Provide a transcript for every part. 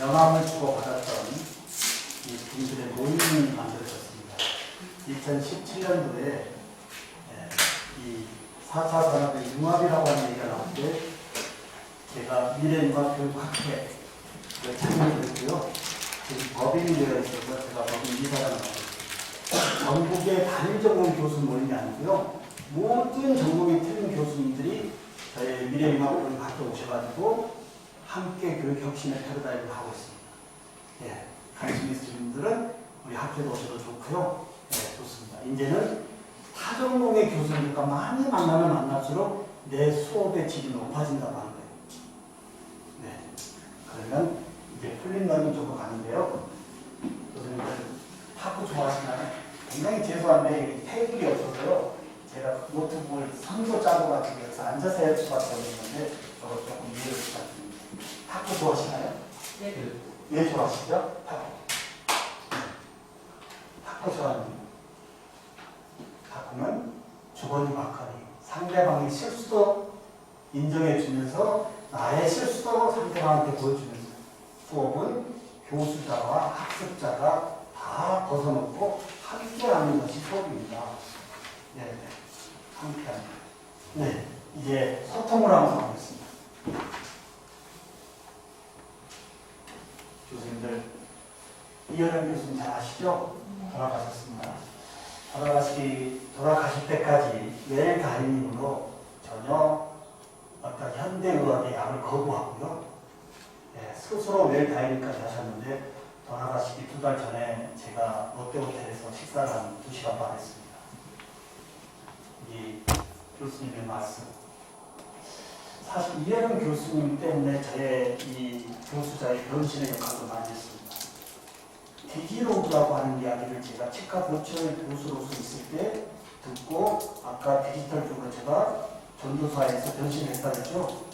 명함을 주고받았던 이 분들의 모임을 만들어졌습니다. 2017년도에 이 4차 산업의 융합이라고 하는 얘기가 나올 때 제가 미래융합교육학회를 참여했고요. 법인이 되어 있어서 제가 법인 이사장을 하고 있습니다. 전국의 단일 전공 교수 모임이 아니고요. 모든 전공이 틀린 교수님들이 저희 미래융합교육학회 오셔가지고 함께 교육혁신의 패러다임을 하고 있습니다. 예, 관심 있으신 분들은 우리 학교에 오셔도 좋고요. 예, 좋습니다. 이제는 타전공의 교수님들과 많이 만나면 만날수록 내 수업의 질이 높아진다고 하는 거예요. 네, 그러면 이제 풀린 러닝 쪽으로 가는데요. 교수님들 탁구 좋아하시나요? 굉장히 죄송한데 테이블이 없어서요. 제가 노트북을 선도 짜고 가지고 여기서 앉아서 해야 할 수밖에 없는데 저거 조금 이해를 부탁드립니다. 탁구 좋아하시나요? 네. 왜 좋아하시죠? 탁구 좋아합니다. 탁구는 주거니 막거니 상대방의 실수도 인정해주면서 나의 실수도 상대방한테 보여주면서 수업은 교수자와 학습자가 다 벗어놓고 함께하는 것이 수업입니다. 네, 함께하는 것. 네, 이제 소통을 한번 하겠습니다. 교수님들, 이현영 교수님 잘 아시죠? 돌아가셨습니다. 돌아가실 때까지 웰 달인으로 전혀 어떤 현대의학의 약을 거부하고요. 네, 스스로 웰 달인까지 하셨는데 돌아가시기 2달 전에 제가 롯데호텔에서 식사를 한 2시간 반 했습니다. 이 교수님의 말씀. 사실 이현영 교수님 때문에 저의 이 교수자의 변신의 역할도 많이 했습니다. 디지로그라고 하는 이야기를 제가 치과 보철 교수로서 있을 때 듣고 아까 디지털 쪽으로 제가 전도사에서 변신했다 했죠.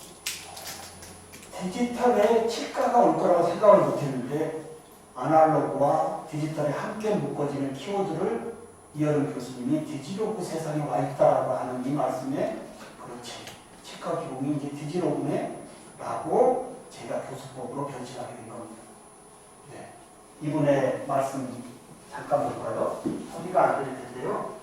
디지털에 치과가 올 거라고 생각을 못했는데 아날로그와 디지털이 함께 묶어지는 키워드를 이현영 교수님이 디지로그 세상에 와 있다라고 하는 이 말씀에 그렇지. 치과 기공이 이제 디지로그네 라고 제가 교수법으로 변신하게 된 겁니다. 네. 이분의 말씀 잠깐 볼까요? 소리가 안 들릴 텐데요.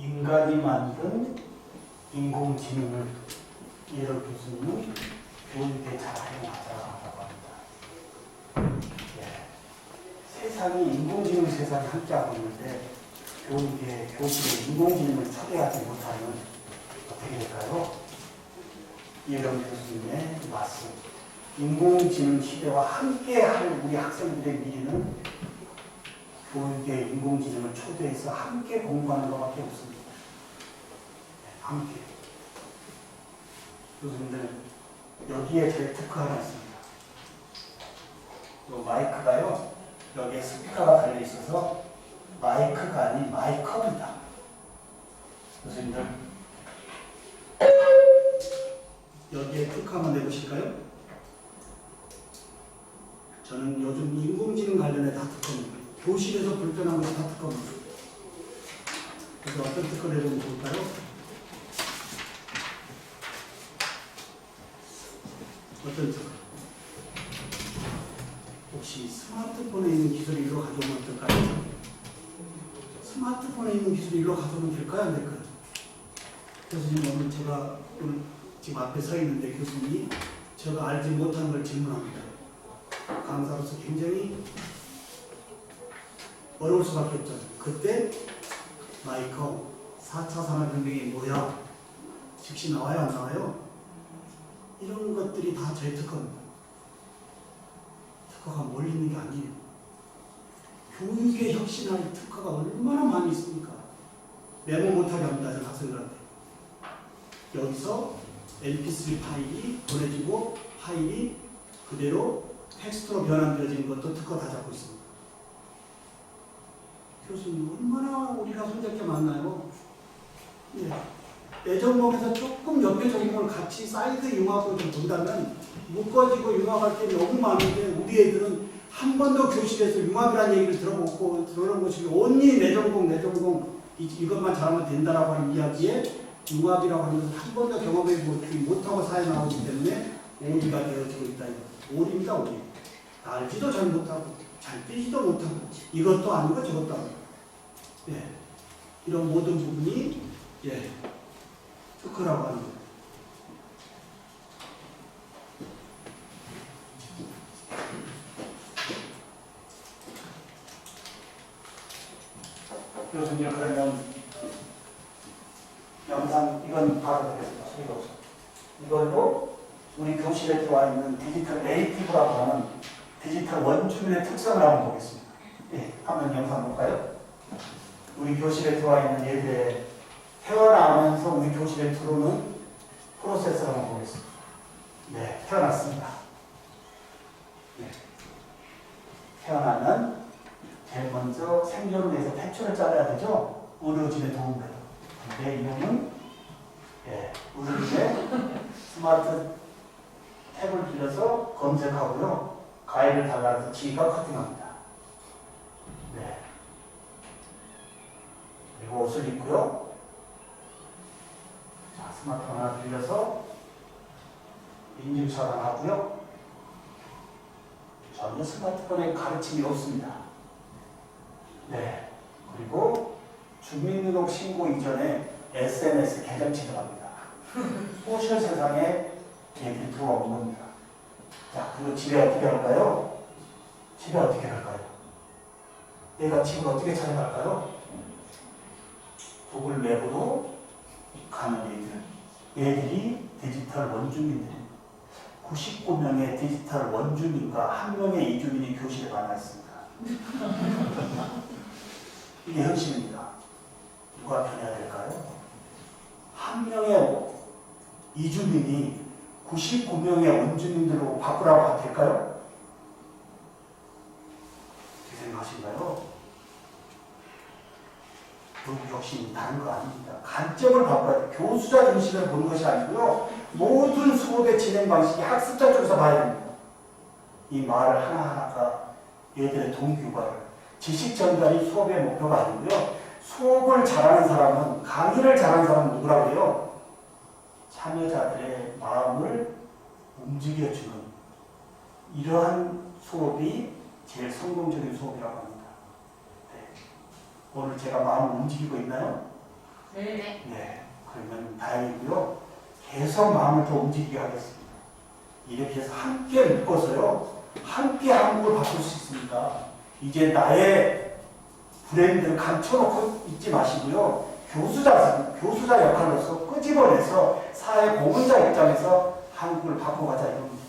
인간이 만든 인공지능을 이현영 교수님은 교육에 잘 활용하자라고 합니다. 예. 세상이 인공지능 세상이 함께하고 있는데 교육에 교실에 인공지능을 초대하지 못하면 어떻게 될까요? 이현영 교수님의 말씀. 인공지능 시대와 함께할 우리 학생들의 미래는 교육에 인공지능을 초대해서 함께 공부하는 것밖에 없습니다. 함께. 교수님들, 여기에 제 특허 하나 있습니다. 이 마이크가요, 여기에 스피커가 달려있어서 마이크가 아닌 마이커입니다. 교수님들, 여기에 특허 한번 내보실까요? 저는 요즘 인공지능 관련해 다 특허입니다. 교실에서 불편한 것이 다 특허입니다. 그래서 어떤 특허 내보면 좋을까요? 어떤 특허? 혹시 스마트폰에 있는 기술이 일로 가져오면 어떨까요? 스마트폰에 있는 기술이 일로 가져오면 될까요? 안 될까요? 교수님, 오늘 제가 오늘 지금 앞에 서 있는데 교수님이 제가 알지 못한 걸 질문합니다. 강사로서 굉장히 어려울 수밖에 없죠. 그때 마이커 4차 산업혁명이 뭐야? 즉시 나와요, 안 나와요? 이런 것들이 다 저희 특허입니다. 특허가 멀리 있는 게 아니에요. 교육의 혁신할 특허가 얼마나 많이 있습니까? 메모 못하게 합니다, 전 학생들한테. 여기서 mp3 파일이 보내지고 파일이 그대로 텍스트로 변환되어지는 것도 특허 다 잡고 있습니다. 교수님, 얼마나 우리가 손댈 게 많나요? 네. 내 종목에서 조금 옆에 종목을 같이 사이드 융합을 좀 본다면 묶어지고 융합할 게 너무 많은데 우리 애들은 한 번도 교실에서 융합이라는 얘기를 들어본 것이 온리 내 전공 이것만 잘하면 된다라고 하는 이야기에 융합이라고 하는 것을 한 번도 경험해 보지 못하고 사회 나오기 때문에 오리가 되어지고 있다. 오리입니다, 오리. 알지도 잘 못하고 잘 뛰지도 못하고 이것도 아니고 저것도 아니고. 예. 이런 모든 부분이 예. 특허라고 하는 거예요. 교수님, 그러면 영상 이건 봐도 되겠습니다. 이걸로 우리 교실에 들어와 있는 디지털 네이티브라고 하는 디지털 원주민의 특성을 한번 보겠습니다. 예, 한번 영상 볼까요? 우리 교실에 들어와 있는 얘들의 태어나면서 우리 교실에 들어오는 프로세스를 한번 보겠습니다. 네, 태어났습니다. 네. 태어나면 제일 먼저 생존을 위해서 탯줄을 잘라야 되죠? 의료진의 도움을 받아. 근데 이놈은 예, 의료진의 스마트 탭을 빌려서 검색하고요. 가위를 달라서 지가 커팅합니다. 네. 그리고 옷을 입고요. 자, 스마트폰 하나 빌려서 인증 촬영하고요. 전혀 스마트폰에 가르침이 없습니다. 네. 그리고 주민등록 신고 이전에 SNS 계정 지정합니다. 소셜 세상에 얘들이 들어오는 겁니다. 자, 그리고 집에 어떻게 할까요? 집에 어떻게 할까요? 얘가 집을 어떻게 찾아갈까요? 구글 맵으로 가는 얘들이 디지털 원주민들. 99명의 디지털 원주민과 1명의 이주민이 교실에 만나 있습니다. 이게 현실입니다. 누가 편해야 될까요? 1명의 이주민이 99명의 원주민들로 바꾸라고 될까요? 어떻게 생각하신가요? 교육 혁신이 다른 거 아닙니다. 관점을 바꿔야 돼요. 교수자 중심을 보는 것이 아니고요. 모든 수업의 진행 방식이 학습자 쪽에서 봐야 됩니다. 이 말을 하나하나가 얘들의 동기유발을 지식 전달이 수업의 목표가 아니고요. 수업을 잘하는 사람은 강의를 잘하는 사람은 누구라고 해요? 참여자들의 마음을 움직여주는 이러한 수업이 제일 성공적인 수업이라고 합니다. 네. 오늘 제가 마음을 움직이고 있나요? 네. 네. 그러면 다행이고요. 계속 마음을 더 움직이게 하겠습니다. 이렇게 해서 함께 묶어서요. 함께 한국을 바꿀 수 있습니다. 이제 나의 브랜드를 감춰놓고 있지 마시고요. 교수자 역할로서 끄집어내서 사회 공헌자 입장에서 한국을 바꿔가자 이겁니다.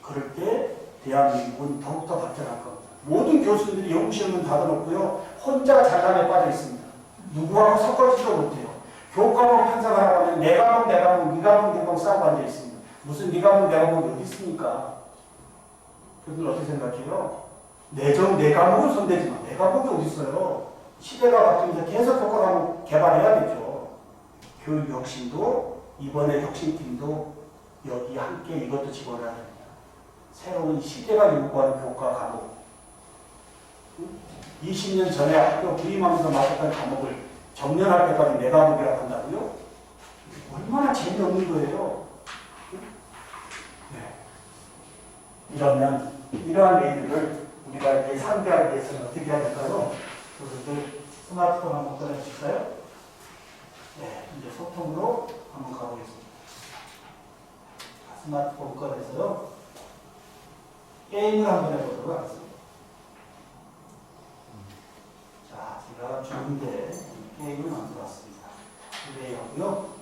그럴 때 대한민국은 더욱더 발전할 겁니다. 모든 교수들이 연구실문 닫아놓고요. 혼자 잘남에 빠져 있습니다. 누구하고 섞어지도 못해요. 교과목 편성하라고 하면 내 과목, 네 과목 싸우고 앉아 있습니다. 무슨 네 과목, 내 과목이 어디 있습니까? 그들 어떻게 생각해요? 내 과목을 손대지 마. 내 과목이 어디 있어요? 시대가 바뀌면서 계속 교과 과목 개발해야 되죠. 교육 혁신도 이번에 혁신팀도 여기 함께 이것도 집어넣어야 됩니다. 새로운 시대가 요구하는 교과 과목. 20년 전에 학교 부임하면서 맡았던 과목을 정년할 때까지 내 과목이라고 한다고요? 얼마나 재미없는 거예요. 네. 이러한 얘기를 우리가 이제 상대하기 위해서는 어떻게 해야 될까요? 그래서 스마트폰 한번 꺼내주실까요? 네, 이제 소통으로 한번 가보겠습니다. 스마트폰 꺼내서요. 게임을 한번 해보도록 하겠습니다. 자, 제가 준비에 게임을 만들어왔습니다. 플레이하고요.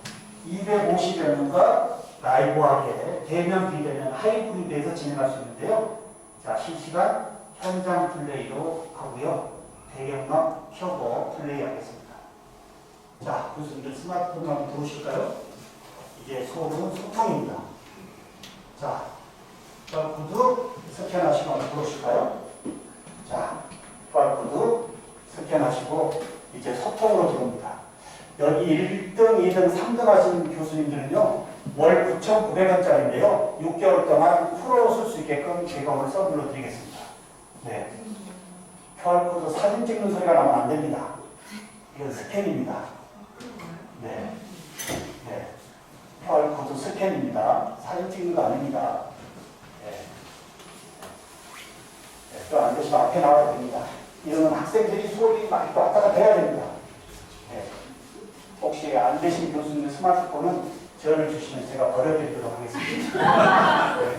250여 명과 라이브하게 대면, 비대면, 하이브리드에서 진행할 수 있는데요. 자, 실시간 현장 플레이로 하고요. 배경만 켜고 플레이하겠습니다. 자, 교수님들 스마트폰 한번 들어오실까요? 이제 수업은 소통입니다. 자, QR코드 스캔하시고 한번 들어오실까요? 자, QR코드 스캔하시고 이제 소통으로 들어옵니다. 여기 1등, 2등, 3등 하신 교수님들은요, 월 9,900원짜리인데요. 6개월 동안 프로로 쓸 수 있게끔 제가 오늘 서블로 드리겠습니다. 네. QR코드 사진 찍는 소리가 나면 안 됩니다. 이건 스캔입니다. 네. 네. QR코드 스캔입니다. 사진 찍는 거 아닙니다. 네. 네. 또 안 되시면 앞에 나와야 됩니다. 이런 학생들이 수업이 많이 왔다 갔다 해야 됩니다. 네. 혹시 안 되신 교수님의 스마트폰은 저를 주시면 제가 버려드리도록 하겠습니다. 네.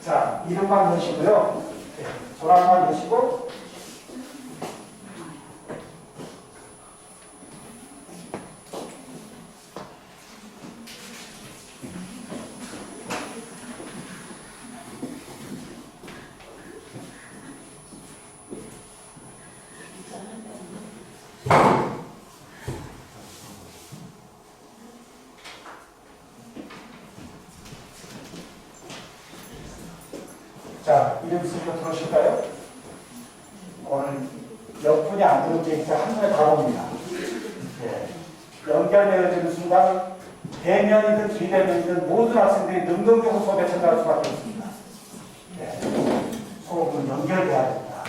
자, 이름만 넣으시고요. 네, 조랑만 넣으시고, 자, 이름 쓰기로 들어오실까요? 오늘 몇 분이 안 들어온 게 이제 한눈에 다 봅니다. 네. 연결되어지는 순간 대면이든 비대면이든 모든 학생들이 능동적으로 수업에 참가할 수밖에 없습니다. 네. 수업은 연결돼야 됩니다.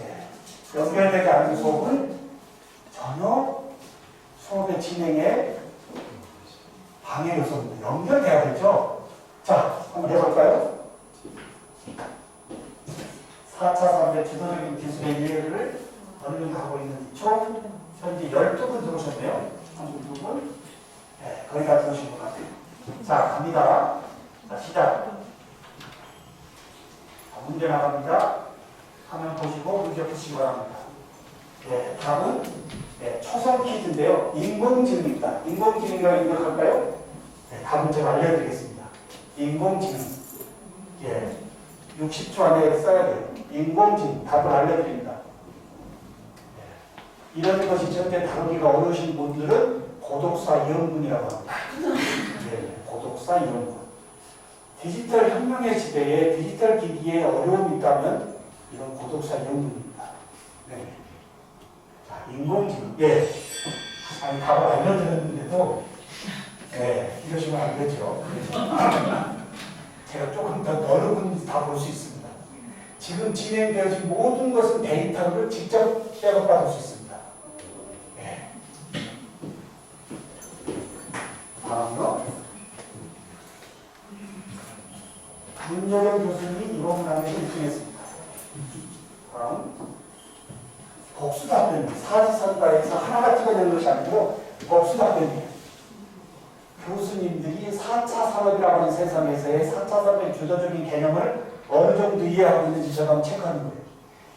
네. 연결되지 않은 수업은 전혀 수업의 진행에 방해 요소입니다. 연결돼야겠죠? 자, 한번 해볼까요? 4차 3대 주도적인 기술의 이해를 언급하고 있는 총 현재 12분 들어오셨네요. 한분 두 분. 네, 거의 다 들어오신 것 같아요. 자, 갑니다. 자, 시작. 자, 문제 나갑니다. 화면 보시고 문제 푸시기 바랍니다. 네, 답은 네, 초성 퀴즈인데요. 인공지능입니다. 인공지능이라고 입력할까요? 네, 답은 제가 알려드리겠습니다. 인공지능. 예, 60초 안에 써야 돼요. 인공지능 답을 알려드립니다. 네. 이런 것이 현재 다루기가 어려우신 분들은 고독사 이용군이라고 합니다. 네, 고독사 이용군. 디지털 혁명의 시대에 디지털 기기에 어려움이 있다면 이런 고독사 이용군입니다. 네. 자, 인공지능. 예. 아니, 답을 알려드렸는데도 네, 이러시면 안 되죠. 제가 조금 더 넓은 다 볼 수 있습니다. 지금 진행되어진 모든 것은 데이터를 직접 백업받을 수 있습니다. 네. 다음으로 문정현 교수님이 이번 문항에서 1등했습니다. 다음 복수 답변, 사지선다에서 하나가 찍어낸 것이 아니고 복수 답변이에요. 교수님들이 4차 산업이라고 하는 세상에서의 4차 산업의 주도적인 개념을 어느 정도 이해하고 있는지 제가 한번 체크하는 거예요.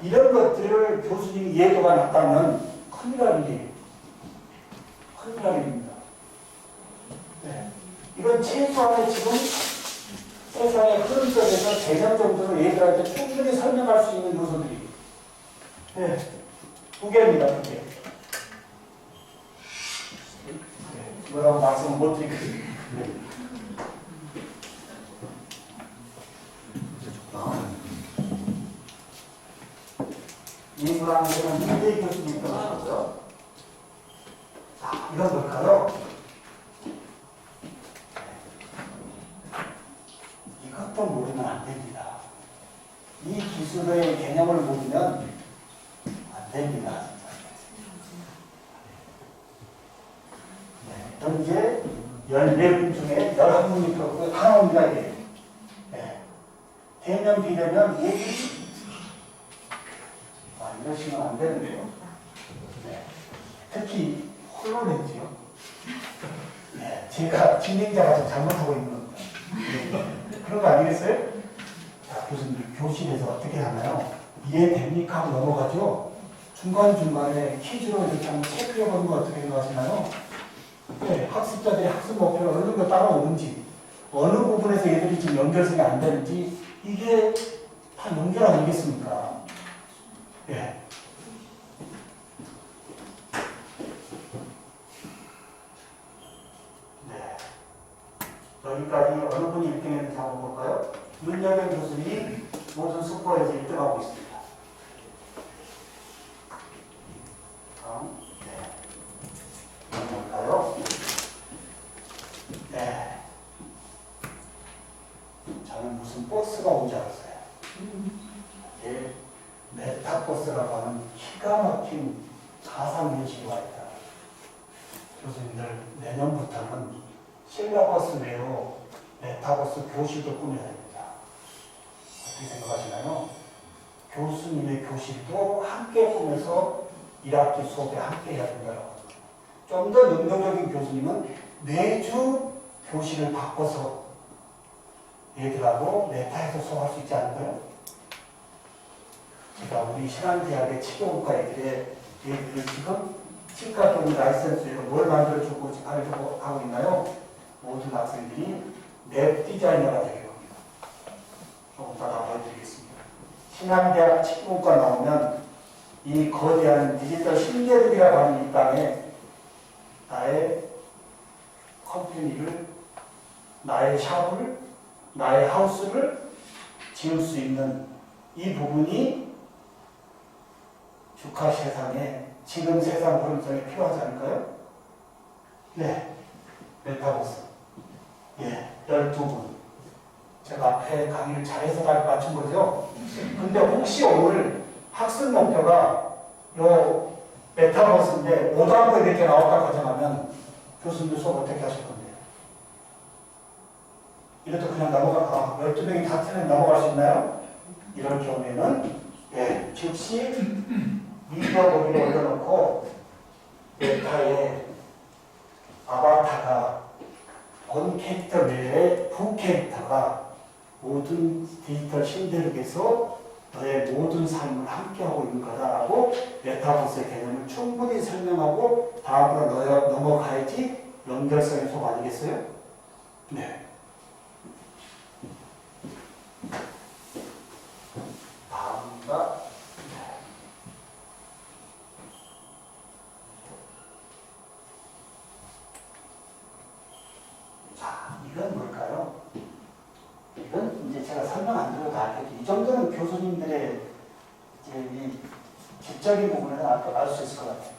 이런 것들을 교수님이 이해도가 낮다면 큰일 날 일이에요. 큰일 날 일입니다. 네. 이건 최소한의 지금 세상의 흐름 속에서 대전 정도로 얘들한테 충분히 설명할 수 있는 요소들이 네. 2개입니다. 2개. 네. 뭐라고 말씀을 못 드리겠습니다. 네. 이 문항에서는 문재인 교수님 들어가고요. 자, 이건 뭘까요? 이것도 모르면 안 됩니다. 이 기술의 개념을 모르면 안 됩니다. 네, 현재 14분 중에 11분이 들었고 하나 옵니다. 이게. 네. 대면 비대면 얘기 이러시면 안 되는데요. 네. 특히 홀로렌즈요. 네. 제가 진행자가 좀 잘못하고 있는 겁니다. 네. 그런 거 아니겠어요? 자, 교수님들 교실에서 어떻게 하나요? 이해됩니까? 하고 넘어가죠. 중간중간에 퀴즈로 이렇게 한번 체크해보는 거 어떻게 생각하시나요? 네, 학습자들이 학습 목표를 어느 정도 따라오는지, 어느 부분에서 얘들이 지금 연결성이 안 되는지, 이게 다 연결 아니겠습니까? 예. 네. 여기까지 어느 분이 1등했는지 한번 볼까요? 윤여경 교수님이 모든 스코어에서 1등하고 있습니다. 다음. 네. 볼까요? 네. 저는 무슨 버스가 온 줄 알았어요. 예. 메타버스라고 하는 기가 막힌 가상현실이 와 있다. 교수님들 내년부터는 실내버스 내로 메타버스 교실도 꾸며야 됩니다. 어떻게 생각하시나요? 교수님의 교실도 함께 꾸며서 1학기 수업에 함께 해야 된다고. 좀 더 능동적인 교수님은 매주 교실을 바꿔서 얘들하고 메타에서 수업할 수 있지 않을까요? 제가 우리 신한대학의 치료과 애들의 얘들을 지금 치과 교육 라이센스에서 뭘 만들어주고 지금 하고 있나요? 모든 학생들이 웹 디자이너가 되게 합니다. 조금 더 보여드리겠습니다. 신한대학 치료과 나오면 이 거대한 디지털 신기술이라고 하는 이 땅에 나의 컴퍼니를, 나의 샵을, 나의 하우스를 지을 수 있는 이 부분이 주가 세상에 지금 세상 흐름성에 필요하지 않을까요? 네. 메타버스. 예. 12분. 제가 앞에 강의를 잘해서 잘 맞춘 거죠? 근데 혹시 오늘 학습 목표가 요 메타버스인데 5단계 이렇게 나왔다 가정하면 교수님들 수업 어떻게 하실 건데요? 이래도 그냥 12명이 다 틀리면 넘어갈 수 있나요? 이런 경우에는 예, 즉시 미디어 보기를 올려놓고 메타의 아바타가 본 캐릭터 외에 부 캐릭터가 모든 디지털 신대륙에서 너의 모든 삶을 함께하고 있는 거다라고 메타버스의 개념을 충분히 설명하고 다음으로 너가 넘어가야지 연결성의 수업 아니겠어요? 네. 다음과 자, 이건 뭘까요? 이건 이제 제가 설명 안 드려도 알겠죠. 이 정도는 교수님들의 이제 이 지적인 부분에서 알 수 있을 것 같아요.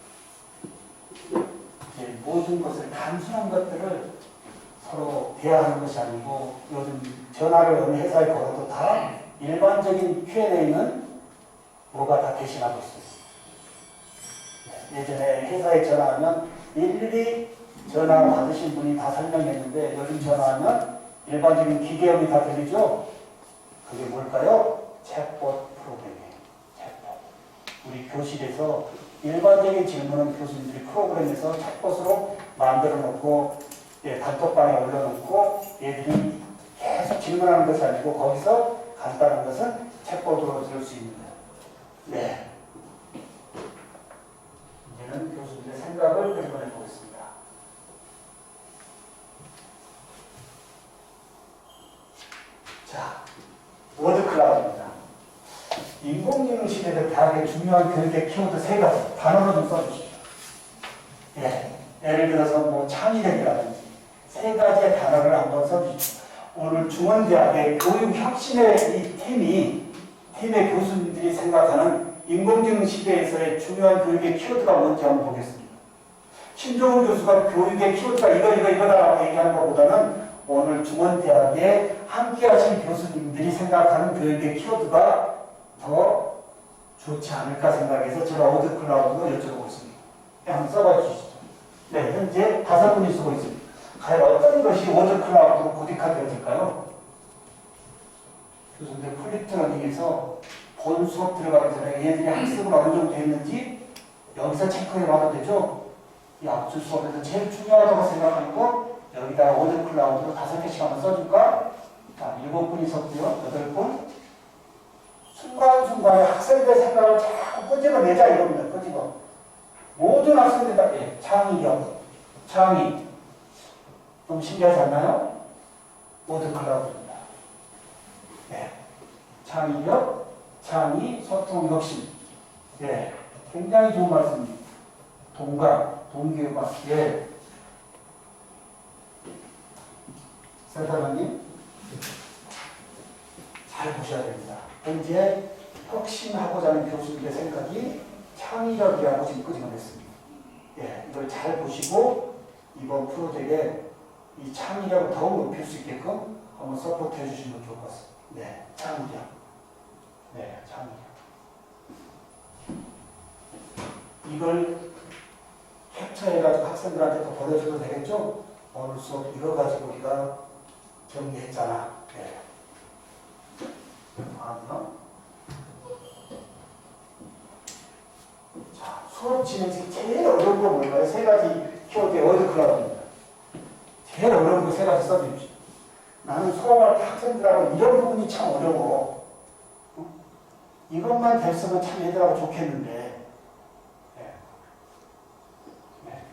이제 모든 것을 단순한 것들을 서로 대화하는 것이 아니고 요즘 전화를 어느 회사에 걸어도 다 일반적인 Q&A는 뭐가 다 대신하고 있어요. 예전에 회사에 전화하면 일일이 전화 받으신 분이 다 설명했는데 요즘 전화하면 일반적인 기계음이 다 들리죠? 그게 뭘까요? 챗봇 프로그램이에요. 챗봇. 우리 교실에서 일반적인 질문은 교수님들이 프로그램에서 챗봇으로 만들어 놓고 단톡방에 올려놓고 얘들이 계속 질문하는 것이 아니고 거기서 간단한 것은 챗봇으로 들을 수 있는 거예요. 네. 이제는 교수님의 생각을 표현해 보겠습니다. 자, 워드 클라우드입니다. 인공지능 시대에 대학의 중요한 교육의 키워드 3가지 단어로 좀 써주시죠. 예, 예를 들어서 뭐 창의력이라든지 3가지의 단어를 한번 써주시죠. 오늘 중원대학의 교육혁신의 이 팀의 교수님들이 생각하는 인공지능 시대에서의 중요한 교육의 키워드가 뭔지 한번 보겠습니다. 신종훈 교수가 교육의 키워드가 이거다라고 얘기하는 것보다는 오늘 중원대학에 함께 하신 교수님들이 생각하는 생각하는 교육의 키워드가 더 좋지 않을까 생각해서 제가 워드 클라우드로 여쭤보고 있습니다. 한번 써봐 주시죠. 네, 현재 5분이 쓰고 있습니다. 과연 어떤 것이 워드 클라우드로 고딕화되어질까요? 교수님들 프로젝트 러닝에서 본 수업 들어가기 전에 얘들이 학습을 어느 정도 했는지 여기서 체크해 봐도 되죠? 이 앞줄 수업에서 제일 중요하다고 생각하는 거 여기다가 워드 클라우드로 5개씩 한번 써줄까? 자, 7분이 썼고요. 8분. 순간순간에 학생들 생각을 자꾸 끄집어내자 이겁니다. 끄집어. 모든 학생들 다, 예, 창의력, 창의. 좀 신기하지 않나요? 워드 클라우드입니다. 네. 창의력, 창의, 소통, 혁신. 예. 굉장히 좋은 말씀입니다. 동감, 동기유발. 예. 센터장님, 잘 보셔야 됩니다. 현재 혁신하고자 하는 교수님의 생각이 창의력이라고 지금 끄집어냈습니다. 예, 이걸 잘 보시고 이번 프로젝트에 이 창의력을 더욱 높일 수 있게끔 한번 서포트 해주시면 좋을 것 같습니다. 네, 창의력. 네, 창의력. 이걸 캡처해가지고 학생들한테 더 보내줘도 되겠죠? 오늘 수업 이거 가지고 우리가 정리했잖아. 네. 다음요. 자, 수업 진행 중 제일 어려운 거 뭘까요? 3가지 키워드의 워드 클라우드입니다. 제일 어려운 거 3가지 써주십시오. 나는 수업할 때 학생들하고 이런 부분이 참 어려워. 이것만 됐으면 참 얘들하고 좋겠는데. 네. 네.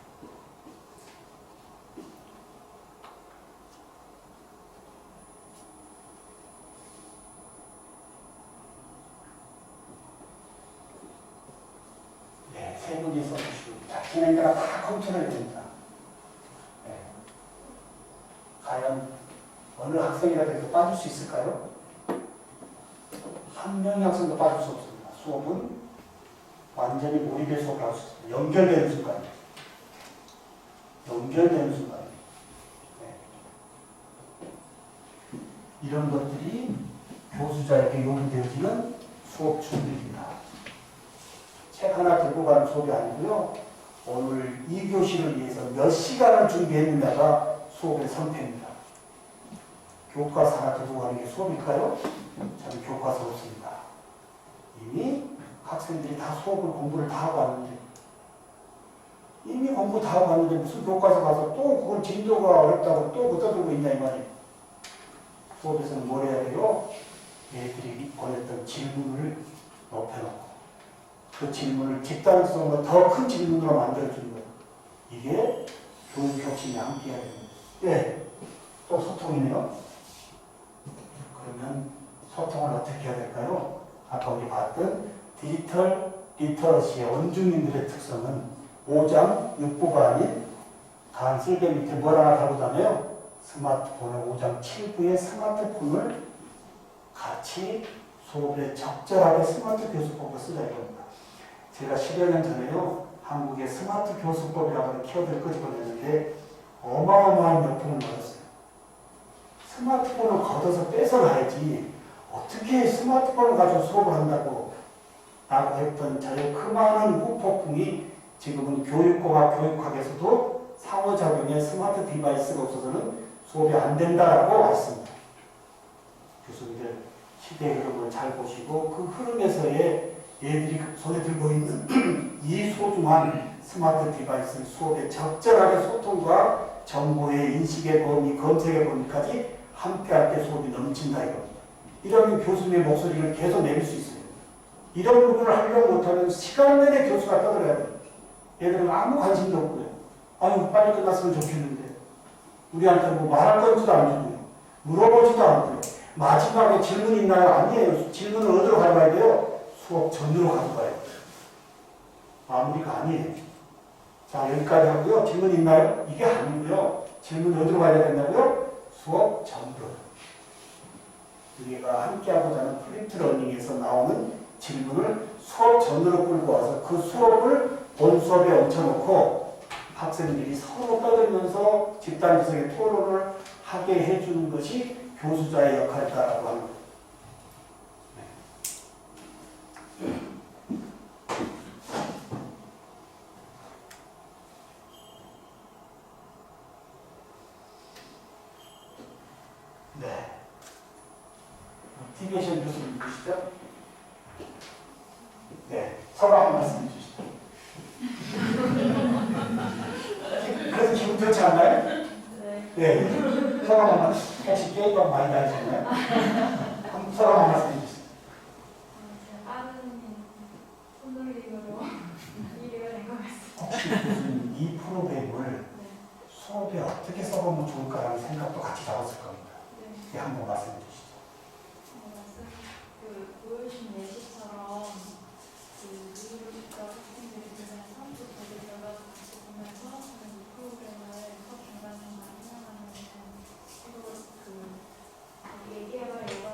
네, 3분이 써주시고. 자, 진행자가 다 컨트롤이 됩니다. 네. 과연 어느 학생이라도 해서 빠질 수 있을까요? 한 명의 학생도 빠질 수 없습니다. 수업은 완전히 몰입의 수업을 할 수 있습니다. 연결되는 순간이에요. 연결되는 순간이에요. 네. 이런 것들이 교수자에게 요구되어지는 수업 준비입니다. 책 하나 들고 가는 수업이 아니고요. 오늘 2교시를 위해서 몇 시간을 준비했느냐가 수업의 선택입니다. 교과서 하나 들고 가는 게 수업일까요? 저는 교과서 없습니다. 이미 학생들이 다 수업을 공부를 다 하고 왔는데 이미 공부 다 하고 왔는데 무슨 교과서 가서 또 그건 진도가 어렵다고 또 못 들고 있냐 이 말이에요. 수업에서는 뭘 해야 돼요? 얘들이 보냈던 질문을 높여놓고 그 질문을 집단성으로 더 큰 질문으로 만들어주는 거예요. 이게 교육 혁신이 함께 해야 됩니다. 예, 또 소통이네요. 그러면 소통을 어떻게 해야 될까요? 아까 우리 봤던 디지털 리터러시의 원주민들의 특성은 5장 6부가 아닌 다음 슬개 밑에 뭘 하나 다루잖아요. 스마트폰의 5장 7부의 스마트폰을 같이 수업에 적절하게 스마트 교수법을 쓰자 이겁니다. 제가 10여 년 전에요. 한국의 스마트 교수법이라고 하는 키워드를 끄집어냈는데 어마어마한 역풍을 맞았어요. 스마트폰을 걷어서 뺏어가야지 어떻게 스마트폰을 가지고 수업을 한다고 라고 했던 저의 그 많은 후폭풍이 지금은 교육고와 교육학에서도 상호작용의 스마트 디바이스가 없어서는 수업이 안 된다라고 왔습니다. 교수님들 시대의 흐름을 잘 보시고 그 흐름에서의 얘들이 손에 들고 있는 이 소중한 스마트 디바이스 수업에 적절하게 소통과 정보의 인식의 범위, 검색의 범위까지 함께할 때 수업이 넘친다 이겁니다. 이러면 교수님의 목소리를 계속 내릴 수 있어요. 이런 부분을 하려고 못하면 시간 내내 교수가 떠들어야 돼요. 얘들은 아무 관심도 없고요. 아유 빨리 끝났으면 좋겠는데 우리한테 뭐 말할 건지도 안 주고요. 물어보지도 않고요. 마지막에 질문 있나요? 아니에요. 질문을 어디로 가져가야 돼요? 수업 전으로 가져가야 돼요. 마무리가 아니에요. 자 여기까지 하고요. 질문 있나요? 이게 아니고요. 질문 어디로 가야 된다고요? 수업 전으로. 우리가 함께하고자 하는 프린트 러닝에서 나오는 질문을 수업 전으로 끌고 와서 그 수업을 본 수업에 얹혀놓고 학생들이 서로 떠들면서 집단 지성의 토론을 하게 해주는 것이 교수자의 역할이다라고 하는 거예요. 디비에이션 교수님 누구시죠? 네, 서로 한 말씀 해주시죠. 그래서 기분 좋지 않나요? 네. 서로 한 말씀. 혹시 게임방 많이 다니셨나요? 서로 한 말씀 해주시죠. 빠른 손놀림으로 이해가 된 것 같습니다. 혹시 교수님 이 프로그램을 수업에 어떻게 써보면 좋을까라는 생각도 같이 나왔을 겁니다. 네, 한번 말씀해 주시죠. 보여주신 예시처럼 미국과 학생들이 굉장히 처음부터 결과를 같이 보면서 저는 이 프로그램을 수업 중간에 많이 사용하는데 얘기해봐라지만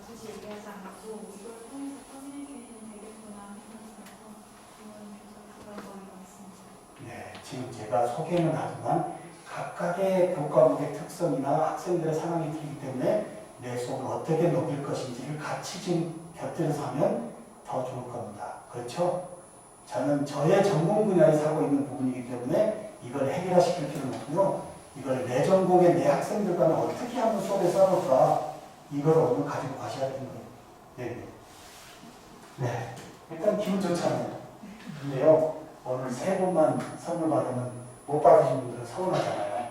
굳이 얘기하지 않고 이걸 통해서 커뮤니케이션이 되겠구나 생각해서 부모님께서 그런 거인 것 같습니다. 네, 지금 제가 소개는 하지만 각각의 교과목의 특성이나 학생들의 상황이 틀리기 때문에 내 수업을 어떻게 녹일 것인지를 같이 지금 곁들여서 하면 더 좋을 겁니다. 그렇죠? 저는 저의 전공 분야에 살고 있는 부분이기 때문에 이걸 해결시킬 필요는 없고요. 이걸 내 전공의 내 학생들과는 어떻게 한번 수업에 써볼까 이걸 오늘 가지고 가셔야 되는 거예요. 네. 네. 일단 기분 좋잖아요. 근데요, 오늘 세 분만 선물 받으면 못 받으신 분들은 서운하잖아요.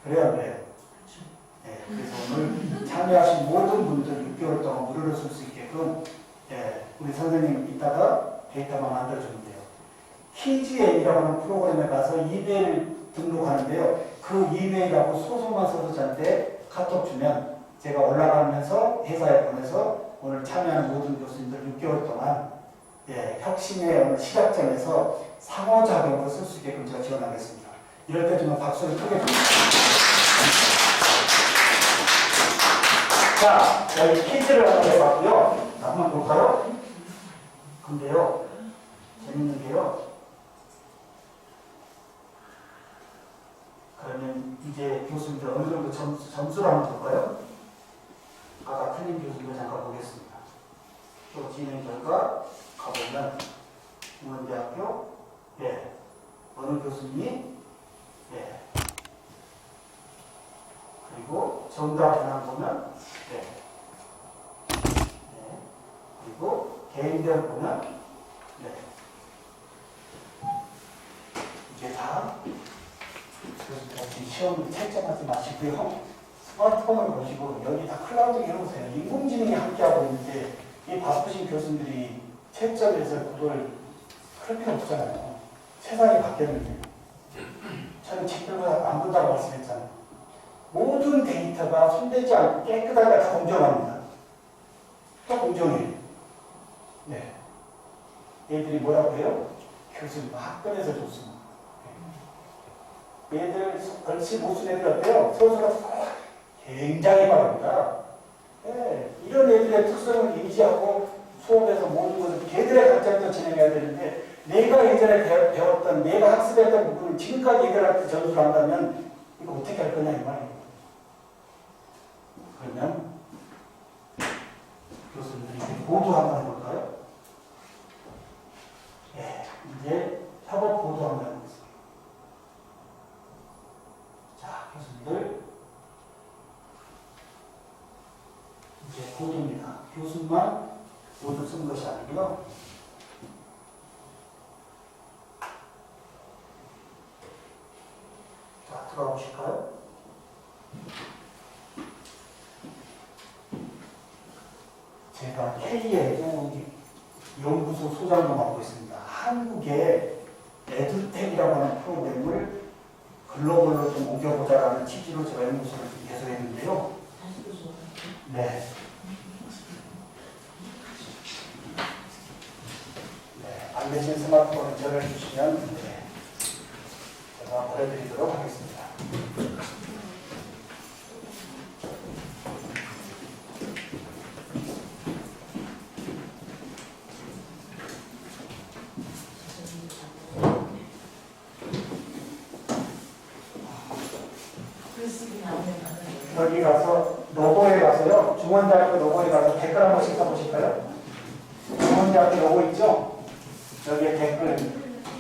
그래요, 그래요. 네. 그래서 오늘 참여하신 모든 분들 6개월 동안 무료로 쓸 수 있게끔 우리 선생님 이따가 데이터만 만들어주면 돼요. 키즈앱이라고 하는 프로그램에 가서 이메일 등록하는데요. 그 이메일하고 소송만 써서 저한테 카톡 주면 제가 올라가면서 회사에 보내서 오늘 참여하는 모든 교수님들 6개월 동안 혁신의 어느 시작점에서 상호작용으로 쓸 수 있게끔 제가 지원하겠습니다. 이럴 때 좀 박수를 크게 줍니다. 자, 여기 퀴즈를 하나 해봤고요. 한번 볼까요? 근데요, 재밌는 게요. 그러면 이제 교수님들 어느 정도 점수를 한번 볼까요? 아까 틀린 교수님들 잠깐 보겠습니다. 또 진행 결과 가보면 중원대학교 어느 교수님이 그리고 정답 하나 보면 그리고 개인별 보면 이게 다 시험 채점하지 마시고요. 스마트폰을 보시고 여기 다 클라우드 해보세요. 인공지능이 함께하고 있는데 이 바쁘신 교수들이 채점해서 그걸 그럴 필요 없잖아요. 세상이 바뀌었는데 저는 책들보다 안 본다고 말씀했잖아요. 모든 데이터가 손대지 않고 깨끗하게 다 공정합니다. 다 공정해요. 네. 얘들이 뭐라고 해요? 교수님 학교에서 좋습니다. 얘들 얼씨 못쓴 애들 어때요? 소수가 굉장히 빠릅니다. 네. 이런 애들의 특성을 인지하고 수업에서 모든 것을 걔들의 관점에서 진행해야 되는데 내가 예전에 배웠던 내가 학습했던 부분을 지금까지 얘들한테 전수를 한다면 이거 어떻게 할 거냐 이 말이에요. 그러면 교수님들이 이제 보도 한번 해볼까요? 이제 협업 보도 한번 해보겠습니다. 자, 교수님들 이제 보도입니다. 교수만 보도 쓰는 것이 아니고요. 자, 들어가 보실까요? 제가 K의 연구소 소장도 맡고 있습니다. 한국의 에듀텍이라고 하는 프로그램을 글로벌로 좀 옮겨보자라는 취지로 제가 연구소를 개설했는데요. 네. 안 되신 스마트폰을 전해주시면 제가 보내드리도록 하겠습니다. 여기 가서 로고에 가서요. 중원대학교 로고에 가서 댓글 한 번씩 써보실까요? 중원대학교 로고 있죠? 여기에 댓글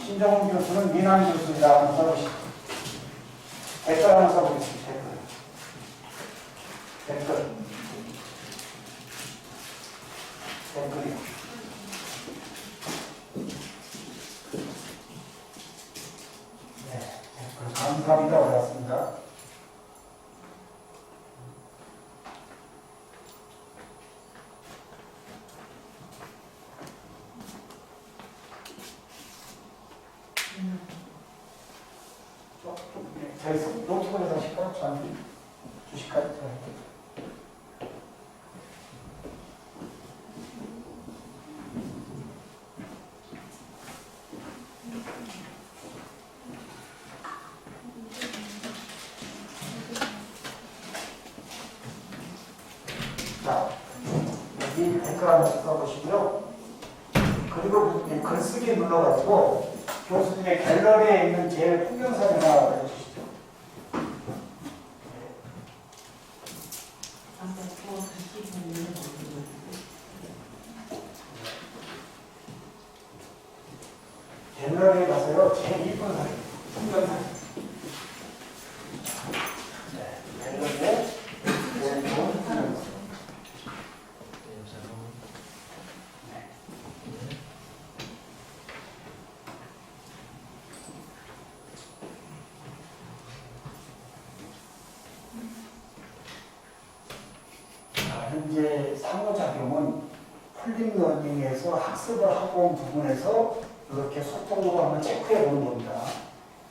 신정훈 교수는 민환 교수이다 한번 써보시죠. 댓글 한번 써보겠습니다. 댓글. 시간 주실까요? 자, 여기 뱅크 하나씩 써보시고요. 그리고 이 글쓰기 눌러가지고 교수님의 갤러리에 있는 제일 풍경사진 하나 해주시죠. 갤러리에 가서요, 제일 이쁜 사진, 풍경사진. 네, 갤러리에 제일 좋은 풍경사진. 현재 상호작용은 풀링러닝에서 학습을 하고 온 부분에서 이렇게 소통으로 한번 체크해 보는 겁니다.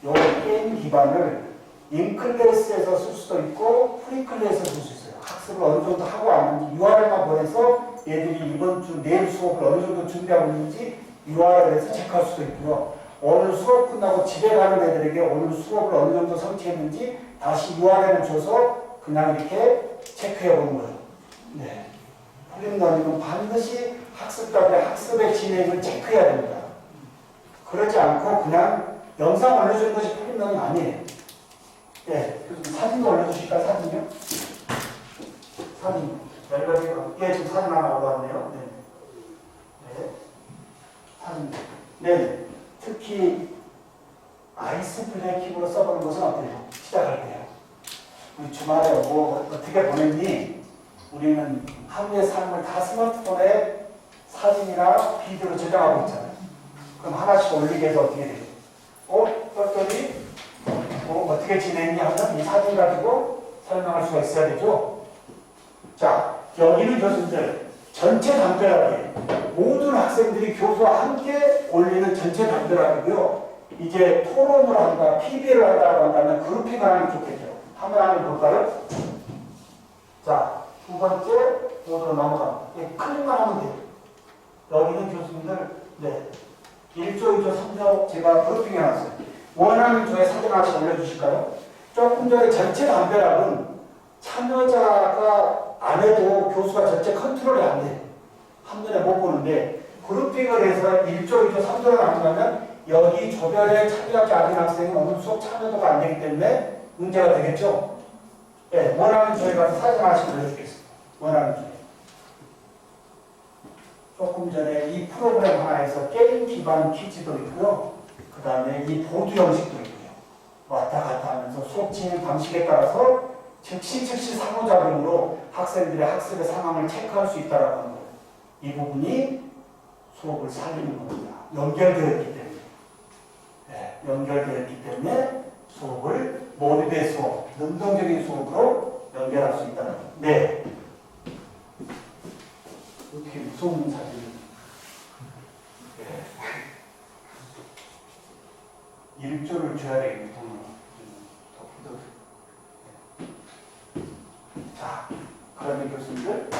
이 게임 기반을 인클래스에서 쓸 수도 있고 프리클래스에서 쓸 수 있어요. 학습을 어느 정도 하고 왔는지 URL만 보내서 얘들이 이번 주 내일 수업을 어느 정도 준비하고 있는지 URL에서 체크할 수도 있고요. 오늘 수업 끝나고 집에 가는 애들에게 오늘 수업을 어느 정도 성취했는지 다시 URL을 줘서 그냥 이렇게 체크해 보는 거예요. 네. 풀링러닝은 반드시 학습자들의 학습의 진행을 체크해야 됩니다. 그러지 않고 그냥 영상 올려주는 것이 풀링러닝 아니에요. 예, 사진도 올려주실까요? 사진요? 사진. 예, 지금 사진 하나 올라왔네요. 네. 네. 사진. 네. 특히 아이스 브레이킹으로 써보는 것은 어때요? 시작할게요. 우리 주말에 뭐 어떻게 보냈니? 우리는 하루의 삶을 다 스마트폰에 사진이나 비디오로 저장하고 있잖아요. 그럼 하나씩 올리게 해서 어떻게 돼요? 떴더니 어떻게 지냈니 하면 이 사진 가지고 설명할 수가 있어야 되죠. 자, 여기는 교수님들 전체 담벼락이에요. 모든 학생들이 교수와 함께 올리는 전체 담벼락이고요. 이제 토론을 한다, PB를 한다고 한다면 그룹핑을 하는 게 좋겠죠. 한번 볼까요? 자, 두 번째 모드로 넘어갑니다. 예, 클릭만 하면 돼요. 여기는 교수님들, 네. 1조, 2조, 3조 제가 그룹핑 해놨어요. 원하는 조에 사진 하나씩 올려주실까요? 조금 전에 전체 담벼락은 참여자가 안 해도 교수가 전체 컨트롤이 안 돼요. 한눈에 못 보는데 그룹핑을 해서 1조, 2조, 3조를 나눈다면 여기 조별에 참여하지 않은 학생은 오늘 수업 참여도가 안 되기 때문에 문제가 되겠죠? 네, 원하는 조에 가서 사진 하나씩 올려주겠습니다. 원하는 조에. 조금 전에 이 프로그램 하나에서 게임 기반 퀴즈도 있고요. 그 다음에 이 보드 형식도 있고요. 왔다 갔다 하면서 수업 진행 방식에 따라서 즉시 상호작용으로 학생들의 학습의 상황을 체크할 수 있다는 거예요. 이 부분이 수업을 살리는 겁니다. 연결되어 있기 때문에. 네, 연결되어 있기 때문에 수업을 모두의 수업, 능동적인 수업으로 연결할 수 있다는 거예요. 네. 이렇게 무서운 사진을. 네. 일조를 줘야 되겠네, 돈을. 자, 그러면 교수님들,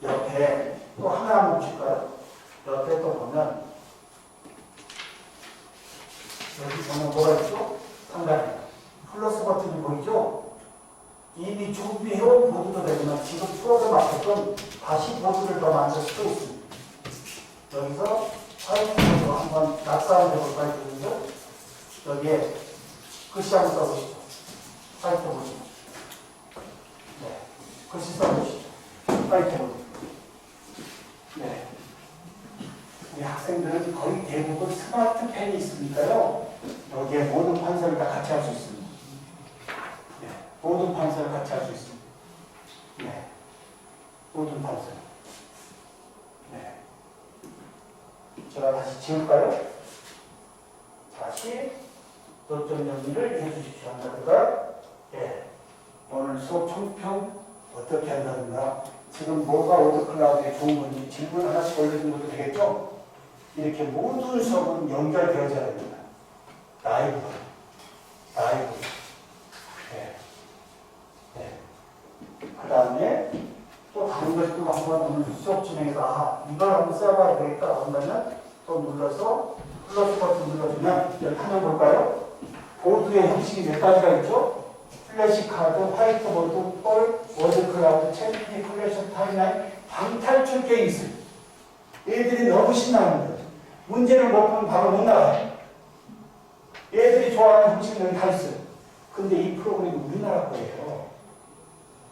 옆에 또 하나 보실까요? 옆에 또 보면, 여기 보면 뭐가 있죠? 상단에. 플러스 버튼이 보이죠? 이미 준비해온 보드도 되지만 지금 수업에 맞게끔 다시 보드를 더 만들 수도 있습니다. 여기서 화이트 보드로 한번 낙서하면 해볼까요? 여기에 글씨 한번 써보시죠. 화이트 보드. 네. 글씨 써보시죠. 화이트 보드. 네. 우리 학생들은 거의 대부분 스마트 펜이 있으니까요. 여기에 모든 판서를 다 같이 할 수 있습니다. 네. 모든 판서를 같이 할 수 있습니다. 네. 모든 판서. 네. 제가 다시 지울까요? 다시 도점 정리를 해주십시오. 한다든가, 예. 오늘 수업 총평 어떻게 한다든가, 지금 뭐가 오더클라우드에 좋은 건지 질문 하나씩 올려주는 것도 되겠죠? 이렇게 모든 수업은 연결되어져야 됩니다. 라이브. 예. 한번 오늘 수업 진행해서 이걸 한번 써봐야 되겠다 그러면 또 눌러서 플러스 버튼 눌러주면 여기 화면 볼까요? 보드의 형식이 몇 가지가 있죠? 플래시카드, 화이트보드, 폴, 워드클라우드, 챔피, 플래시 타임라인, 방탈출 케이스. 얘들이 너무 신나는 거예요. 문제를 못 풀면 바로 못 나가요. 얘들이 좋아하는 형식들이 다 있어요. 근데 이 프로그램이 우리나라 거예요.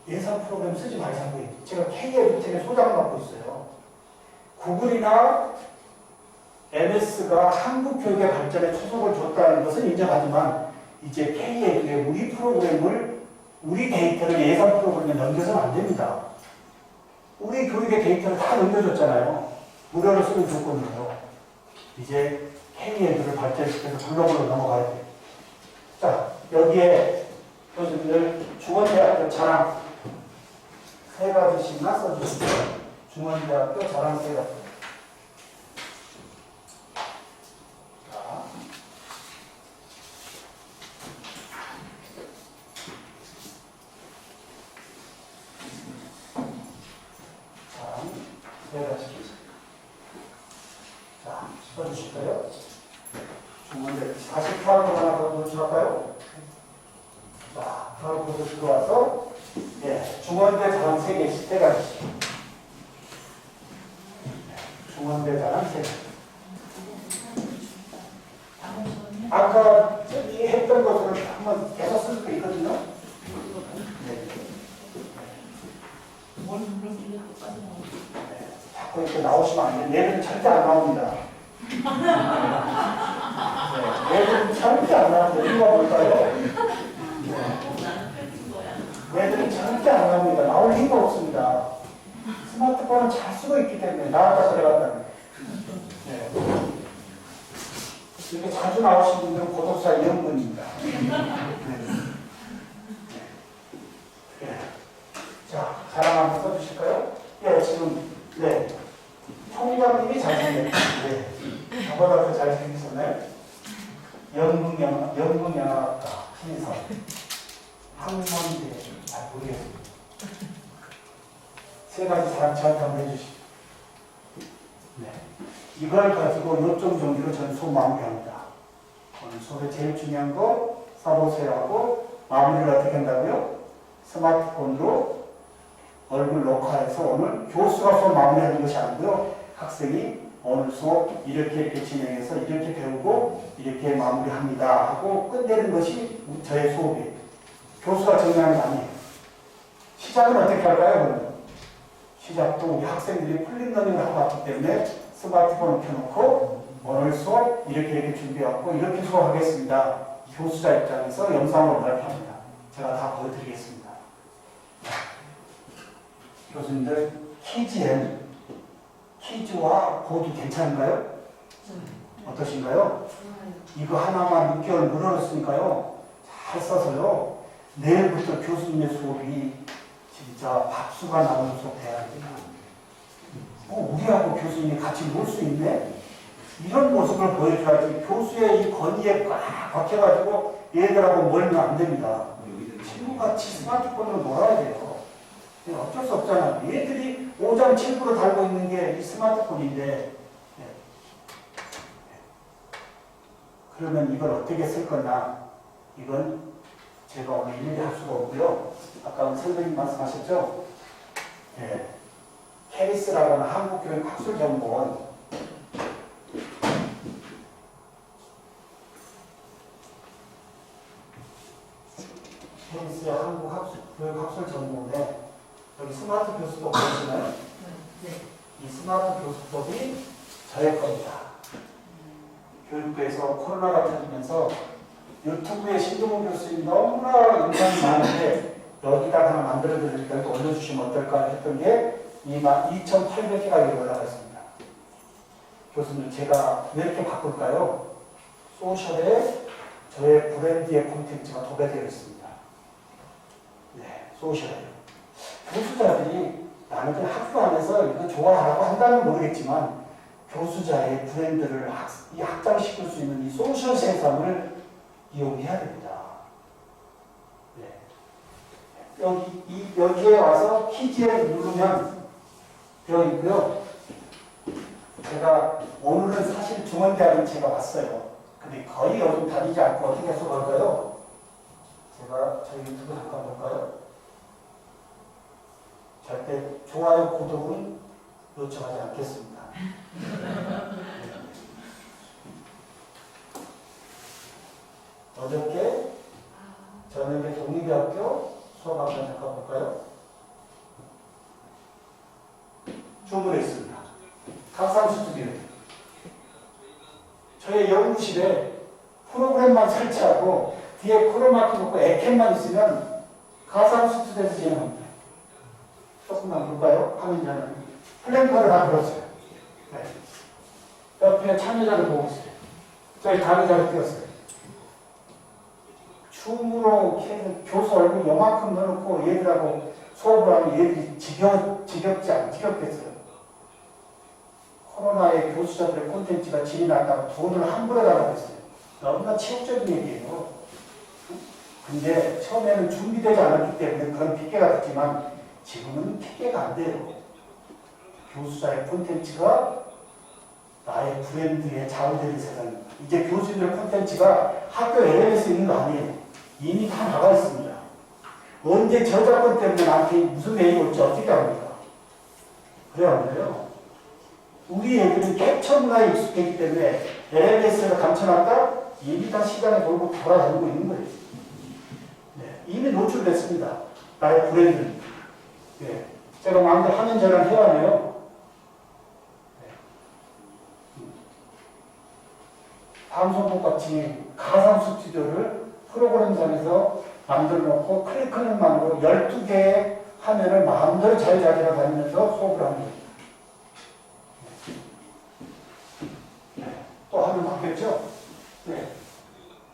예산 프로그램 쓰지 말자고요. 제가 K에듀텍에 소장을 갖고 있어요. 구글이나 MS가 한국 교육의 발전에 초석을 줬다는 것은 인정하지만 이제 K에듀에 우리 프로그램을 우리 데이터를 예산 프로그램에 넘겨서는 안 됩니다. 우리 교육의 데이터를 다 넘겨줬잖아요. 무료로 쓰는 조건으로. 이제 K에듀를 발전시켜서 글로벌로 넘어가야 돼요. 자, 여기에 교수님들 중원대학교 자랑 세 가지씩만 써주시고요. 중원대학교 자랑 세 가지. 자, 써주실까요? 중원대 48번 하나 더 보여줄까요? 자, 바로 보고 들어와서 중원대 자랑 3개씩 3가지. 중원대 자랑 3가지. 아까 저기 했던 것들을 한번 계속 쓸 수 있거든요. 네. 자꾸 이렇게 나오시면 안 돼요. 얘들은 절대 안 나옵니다. 얘들은 절대 안 나옵니다. 이거 볼까요? 얘들은 절대 안 나옵니다. 나올 이유가 없습니다. 스마트폰은 잘 쓰고 있기 때문에 나왔다 들어갔다. 네. 이렇게 자주 나오신 분들은 고독사 이형분입니다. 자, 자랑 한번 써주실까요? 지금, 총장님이 잘생겼어요. 저보다 더 잘생기셨나요? 연극영화학과 신인사. 학문대, 잘 모르겠습니다. 세 가지 자랑 저한테 한번 해주시죠. 이걸 가지고 요점 정리로 저는 수업 마무리합니다. 오늘 수업의 제일 중요한 거 사보세요하고 마무리를 어떻게 한다고요? 스마트폰으로 얼굴 녹화해서 오늘 교수가 수업 마무리하는 것이 아니고요. 학생이 오늘 수업 이렇게 진행해서 이렇게 배우고 이렇게 마무리합니다 하고 끝내는 것이 저의 수업이에요. 교수가 정리하는 게 아니에요. 시작은 어떻게 할까요? 그러면? 시작도 우리 학생들이 플립러닝을 하고 왔기 때문에 스마트폰을 켜놓고 오늘 수업 이렇게 준비해왔고 이렇게 수업하겠습니다. 교수자 입장에서 영상으로 발표합니다. 제가 다 보여드리겠습니다. 교수님들 퀴즈와 보드 괜찮은가요? 어떠신가요? 이거 하나만 6개월 무료로 잘 써서요. 내일부터 교수님의 수업이 진짜 박수가 나오는 수업 해야 됩니다. 우리하고 교수님이 같이 놀 수 있네? 이런 모습을 보여줘야지 교수의 이 권위에 꽉 박혀가지고 얘들하고 멀면 안 됩니다. 친구같이 스마트폰으로 놀아야 돼요. 어쩔 수 없잖아. 얘들이 5.7% 달고 있는 게 이 스마트폰인데 그러면 이걸 어떻게 쓸 거냐? 이건 제가 오늘 일일이 할 수가 없고요. 아까 선생님 말씀하셨죠? 케리스라고 하는 한국교육학술정보원 케리스의 한국교육학술정보원에 여기 스마트 교수법 보시나요? 이 스마트 교수법이 저의 겁니다. 교육부에서 코로나가 터지면서 유튜브에 신동훈 교수님 너무나 영상이 많은데 여기다가 하나 만들어드릴 때도 올려주시면 어떨까 했던 게 2,800개가 여기 올라가 있습니다. 교수님 제가 왜 이렇게 바꿀까요? 소셜에 저의 브랜드의 콘텐츠가 도배되어 있습니다. 소셜에. 교수자들이 나는 그냥 학교 안에서 이거 좋아하라고 한다면 모르겠지만 교수자의 브랜드를 확장시킬 수 있는 이 소셜 세상을 이용해야 됩니다. 여기에 와서 퀴즈에 누르면 되어 있고요. 제가 오늘은 사실 중원대학은 제가 왔어요. 근데 거의 요즘 다니지 않고 어떻게 해서 볼까요? 제가 저희 유튜브 잠깐 볼까요? 절대 좋아요, 구독은 요청하지 않겠습니다. 어저께 저녁에 독립대학교 수업 한번 잠깐 볼까요? 주문했습니다. 학상 스튜디오. 저희 연구실에 프로그램만 설치하고 뒤에 크로마키 놓고 에켓만 있으면 가상 스튜디오에서 진행합니다. 조금만 볼까요? 화면 전에 플랭커를 다 걸었어요. 네. 옆에 참여자를 보고 있어요. 저희 강의자를 띄웠어요. 춤으로 교수 얼굴 요만큼 넣어놓고 얘들하고 수업을 하면 얘들이 지겹겠어요. 코로나에 교수자들의 콘텐츠가 질이 났다고 돈을 함부로 달라고 했어요. 너무나 치욕적인 얘기예요. 근데 처음에는 준비되지 않았기 때문에 그런 핑계가 됐지만 지금은 핑계가 안 돼요. 교수자의 콘텐츠가 나의 브랜드에 좌우되는 세상입니다. 이제 교수님들 콘텐츠가 학교 LM에서 있는 거 아니에요. 이미 다 나가 있습니다. 언제 저작권 때문에 나한테 무슨 메일이 올지 어떻게 합니까? 그래요, 안 그래요? 우리 애들은 캡처 문화에 익숙했기 때문에 LMS를 감춰놨다 이미 다 시간에 돌고 돌아다니고 있는 거예요. 네, 이미 노출됐습니다. 나의 브랜드. 네, 제가 마음대로 화면 전환 해야 해요. 네. 방송국같이 가상 스튜디오를 프로그램상에서 만들어 놓고 클릭하는만으로 12개의 화면을 마음대로 자유자재로 다니면서 수업을 하는 거예요. 또 화면 바뀌었죠? 네.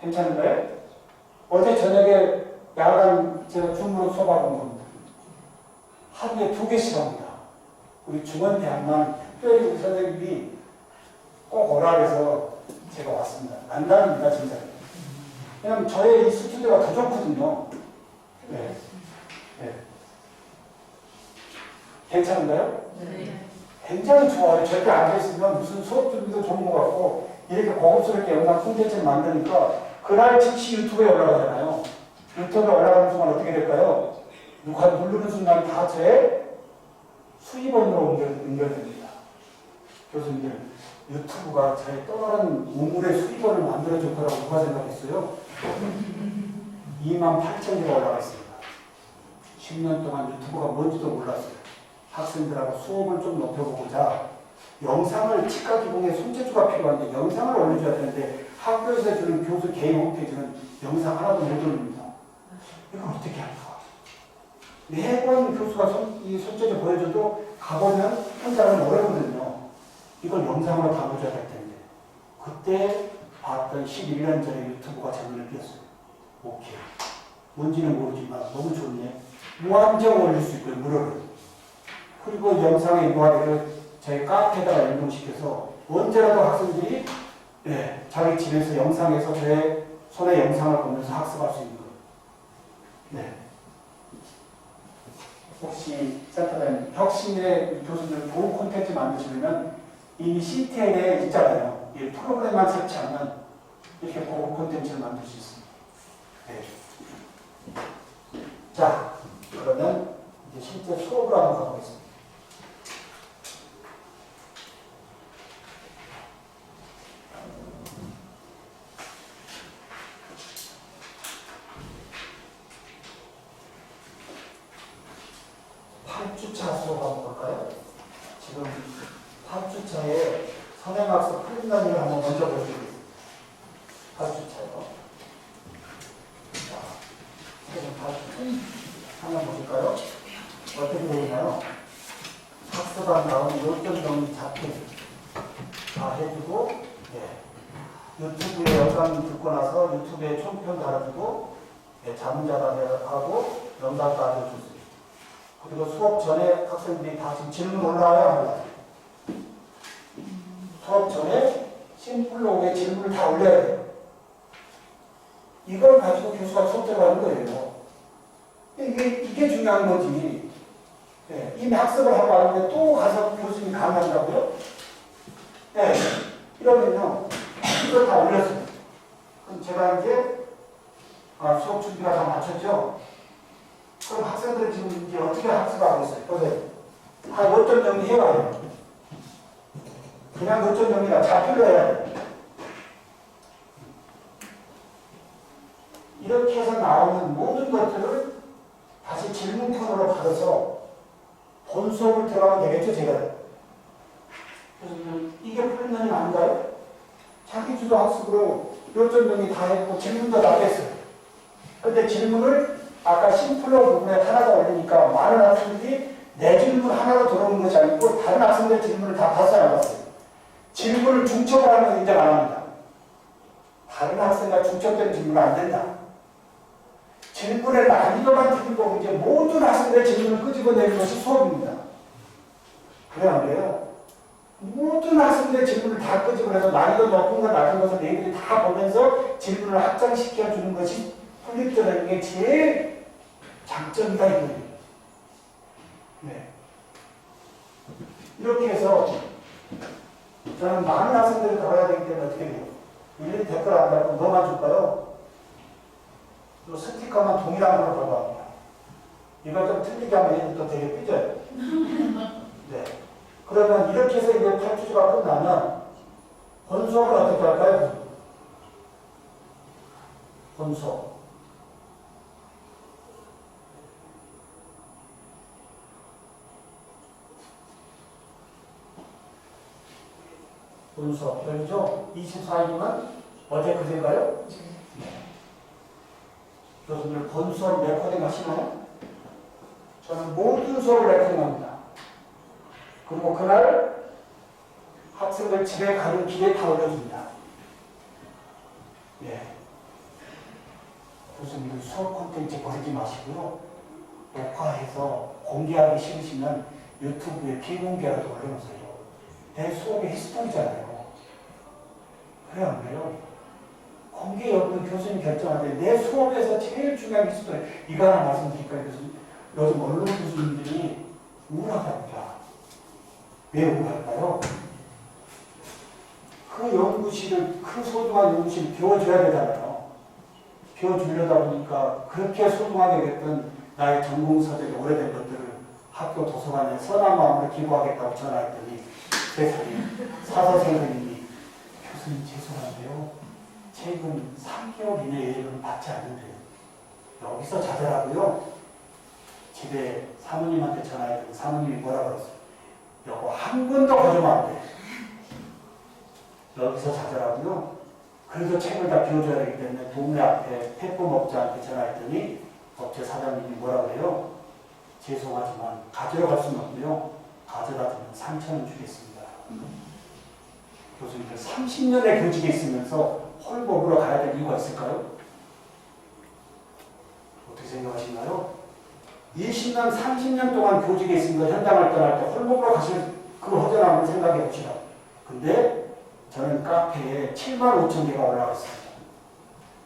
괜찮은가요? 어제 저녁에 야간 제가 줌으로 수업하고 온 겁니다. 하루에 2개씩 합니다. 우리 중원대학만 특별히 우리 선생님이 꼭 오라 해서 제가 왔습니다. 난감입니다, 진짜. 왜냐면 저의 이 스튜디오가 더 좋거든요. 네. 네. 괜찮은가요? 네. 굉장히 좋아요. 절대 앉아있으면 무슨 수업 준비도 좋은 것 같고, 이렇게 고급스럽게 영상 콘텐츠를 만드니까, 그날 즉시 유튜브에 올라가잖아요. 유튜브에 올라가는 순간 어떻게 될까요? 누가 누르는 순간 다 제 수입원으로 연결됩니다. 교수님들, 유튜브가 저의 또 다른 우물의 수입원을 만들어줄 거라고 누가 생각했어요? 28,000개가 올라가 있습니다. 10년 동안 유튜브가 뭔지도 몰랐어요. 학생들하고 수업을 좀 높여보고자 영상을 치과기공에 손재주가 필요한데 영상을 올려줘야 되는데 학교에서 주는 교수 개인 홈페이지는 영상 하나도 못 올립니다. 이걸 어떻게 할까? 매번 교수가 이 손재주 보여줘도 가보면 현장은 어렵거든요. 이걸 영상으로 담아줘야 될 텐데 그때 봤던 11년 전에 유튜브가 제 눈에 띄었어요. 오케이. 뭔지는 모르지만 너무 좋네. 무한정 올릴 수 있고요. 무료로. 그리고 영상의 URL을 저희 카페에다가 연동시켜서 언제라도 학생들이 자기 집에서 영상에서 저의 손에 영상을 보면서 학습할 수 있는 거예요. 네. 혹시 센터장님 혁신의 교수들 좋은 콘텐츠 만드시려면 이미 CTN에 있잖아요. 이 프로그램만 설치하면 이렇게 고급 콘텐츠를 만들 수 있습니다. 네. 자, 그러면 이제 실제 수업을 한번 가보겠습니다. 수업 한번 볼까요? 지금 8주차에 선행학습 프리미엄을 한번 먼저 보여드리겠습니다. 8주차요. 자, 지금 8주차. 한번 보실까요? 어떻게 되나요? 학습한 다음에 요점 정리 잡기 다 해주고, 유튜브에 영상 듣고 나서 유튜브에 총평 달아주고, 자문자답하고 영상 따져주세요. 그리고 수업 전에 학생들이 다 지금 질문 올라와야 합니다. 수업 전에 심플로그에 질문을 다 올려야 돼요. 이걸 가지고 교수가 수업 들어가는 거예요. 이게 중요한 거지. 네, 이미 학습을 하고 왔는데 또 가서 교수님이 강의한다고요? 네, 이러면요, 이걸 다 올렸습니다. 그럼 제가 이제 수업 준비가 다 마쳤죠? 그럼 학생들 지금 이제 어떻게 학습하고 있어요? 보세요. 다 요점 정리해야 돼요. 그냥 요점 정리가 자필로 해야 돼요. 이렇게 해서 나오는 모든 것들을 다시 질문편으로 받아서 본 수업을 들어가면 되겠죠, 제가. 그래서 이게 풀리는 게 아닌가요? 자기 주도 학습으로 요점 정리 다 했고 질문도 다 뺐어요. 그런데 질문을 아까 심플러 부분에 하나 더 올리니까 많은 학생들이 내 질문 하나로 들어오는 것이 아니고 다른 학생들 질문을 다 봤어요, 안 봤어요? 질문을 중첩을 하면 인정 안 합니다. 다른 학생과 중첩된 질문은 안 된다. 질문의 난이도만 틀리고 이제 모든 학생들의 질문을 끄집어내는 것이 수업입니다. 그래 안 그래요? 모든 학생들의 질문을 다 끄집어내서 난이도 높은 거 낮은 것을 너희들이 다 보면서 질문을 확장시켜주는 것이 풀립되는 게 제일 장점이다 이거예요. 네. 이렇게 해서 저는 많은 학생들이 들어야 되기 때문에 어떻게 돼요? 일일이 댓글 안 달고 뭐만 줄까요? 또 스티커만 동일한 걸로 들어갑니다. 이걸 좀 틀리게 하면 얘는 또 되게 삐져요. 네. 그러면 이렇게 해서 이제 8주가 끝나면 본수업은 어떻게 할까요? 본수업. 본수업. 여기죠? 24일이면 어제 그제인가요? 네. 교수님들 본수업 레코딩 하시나요? 저는 모든 수업을 레코딩합니다. 그리고 그날 학생들 집에 가는 길에 다 올려줍니다. 예. 교수님들 수업 콘텐츠 버리지 마시고요. 녹화해서 공개하기 싫으시면 유튜브에 비공개라도 올려놓으세요. 내 수업의 히스토리잖아요. 그래 안 그래요? 공개 여부는 교수님 결정하는데 내 수업에서 제일 중요한 히스토리 이거 하나 말씀드릴까요? 교수님? 요즘 언론 교수님들이 우울하답니다. 왜 우울할까요? 그 연구실을, 그 소중한 연구실을 비워줘야 되잖아요. 비워주려다 보니까 그렇게 소중하게 됐던 나의 전공서적이 오래된 것들을 학교 도서관에 선한 마음으로 기부하겠다고 전화했더니 세상에 사서 선생님이 교수님 죄송한데요. 최근 3개월 이내 예약은 받지 않는데요. 여기서 자더라고요. 집에 사모님한테 전화했더니 사모님이 뭐라 그랬어요? 여보 한 번도 가져오면 안 돼. 여기서 자더라고요. 그래서 책을 다 비워줘야 되기 때문에 동네 앞에 페퍼업자한테 전화했더니 업체 사장님이 뭐라 그래요? 죄송하지만 가져러 갈 수는 없고요. 가져다 주면 3,000원 주겠습니다. 교수님들 30년의 교직에 있으면서 홀법으로 가야 될 이유가 있을까요? 어떻게 생각하시나요? 20년, 30년 동안 교직에 있으면서 현장을 떠날 때 홀법으로 가실 그 허전함을 생각해 봅시다. 근데 저는 카페에 7만 5천 개가 올라가 있습니다.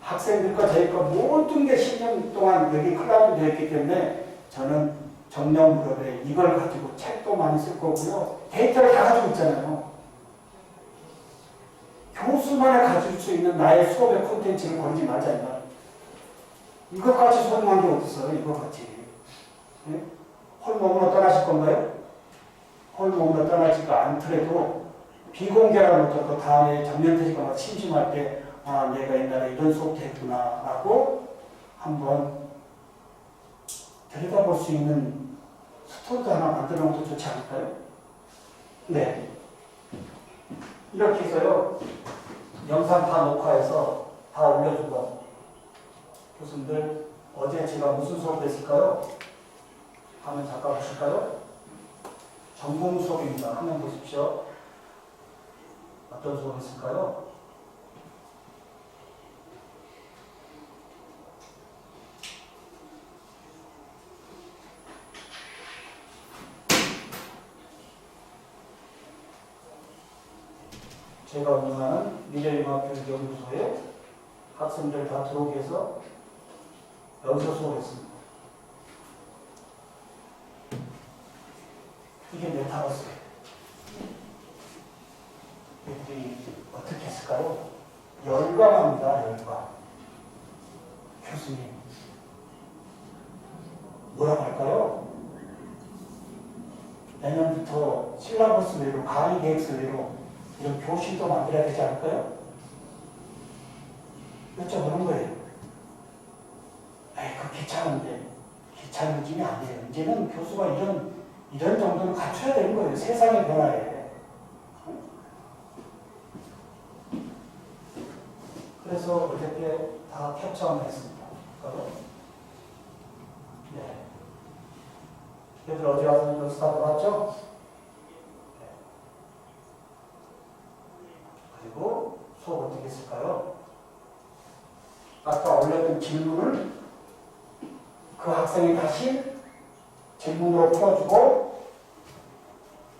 학생들과 저희가 모든 게 10년 동안 여기 클라우드 되어 있기 때문에 저는 정령 무렵에 이걸 가지고 책도 많이 쓸 거고요. 데이터를 다 가지고 있잖아요. 교수만이 가질 수 있는 나의 수업의 콘텐츠를 버리지 말자 이 말. 이것같이 소중한 게 어딨어요? 이것같이. 네? 홀몸으로 떠나실 건가요? 홀몸으로 떠나지가 않더라도 비공개라는 것도 다음에 정년퇴직하거나 심심할 때 아 내가 옛날에 이런 수업도 했구나 라고 한번 들여다볼 수 있는 스토리도 하나 만들어 놓은 것도 좋지 않을까요? 네. 이렇게 해서요. 영상 다 녹화해서 다 올려주고 교수님들 어제 제가 무슨 수업을 했을까요? 화면 잠깐 보실까요? 전공 수업입니다. 화면 보십시오. 어떤 수업을 했을까요? 제가 운영하는 미래융합교육연구소에 학생들 다 들어오게 해서 여기서 수업했습니다. 메타버스. 얘들이 어떻게 했을까요? 열광합니다. 열광. 교수님 뭐라고 할까요? 내년부터 실라버스 외로 강의 계획서 외로 이런 교실도 만들어야 되지 않을까요? 여쭤보는 거예요. 에이, 그 귀찮은데. 귀찮은 짐이 아니에요. 이제는 교수가 이런 정도는 갖춰야 되는 거예요. 세상의 변화에. 그래서 어저께 다 캡처하면 했습니다. 네. 얘들 어제 와서 이거 스타트 봤죠? 네. 그리고 수업 어떻게 했을까요? 아까 올렸던 질문을 그 학생이 다시 질문으로 풀어주고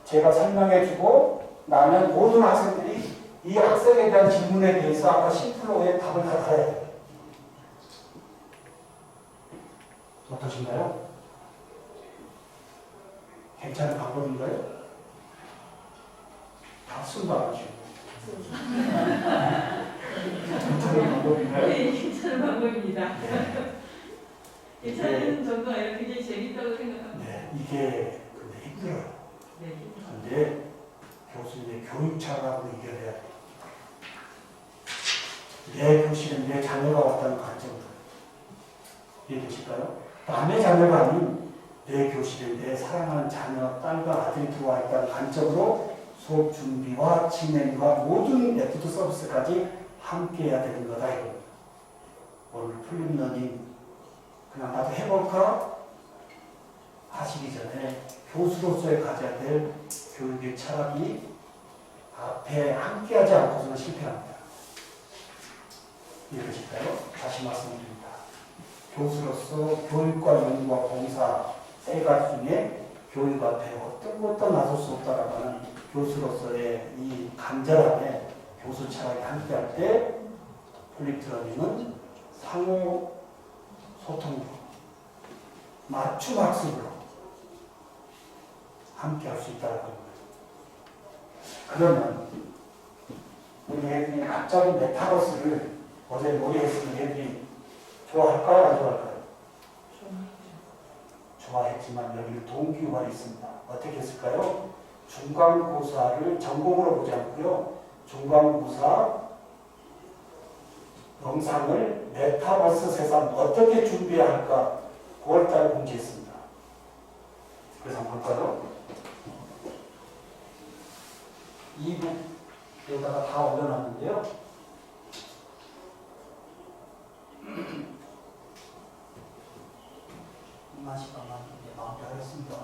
제가 설명해주고 나는 모든 학생들이 이 학생에 대한 질문에 대해서 아까 심플로의 답을 다 달아야 돼요. 어떠신가요? 괜찮은 방법인가요? 박수도 안 하시고. 괜찮은 방법인가요? 네, 괜찮은 방법입니다. 네. 괜찮은 정도가 아니라 굉장히 재밌다고 생각합니다. 네, 이게 근데 힘들어요. 네. 근데 교수님의 교육 철학을 이겨내야 돼요. 내 교실은 내 자녀가 왔다는 관점으로 이해되실까요? 남의 자녀가 아닌 내 교실에 내 사랑하는 자녀, 딸과 아들이 들어와 있다는 관점으로 수업 준비와 진행과 모든 메소드 서비스까지 함께 해야 되는 거다 이거. 오늘 풀림러닝 그냥 나도 해볼까? 하시기 전에 교수로서의 가져야 될 교육의 철학이 앞에 함께하지 않고서는 실패합니다. 이해되실까요? 다시 말씀드립니다. 교수로서 교육과 연구와 봉사 세 가지 중에 교육 앞에 어떤 것도 나설 수 없다라고 하는 교수로서의 이 간절함에 교수 철학이 함께할 때 플립트러닝은 상호 소통으로 맞춤 학습으로 함께할 수 있다는 겁니다. 그러면 우리 애들이 갑자기 메타버스를 어제 놀이했으면 애들이 좋아할까요? 안 좋아할까요? 좋아했지만 여기는 동기유발이 있습니다. 어떻게 했을까요? 중간고사를 전공으로 보지 않고요. 중간고사 영상을 메타버스 세상 어떻게 준비해야 할까 9월달에 공지했습니다. 그래서 한번 볼까요? 이북에다가 다 올려놨는데요. 이만 시간만 이제 마무리하겠습니다.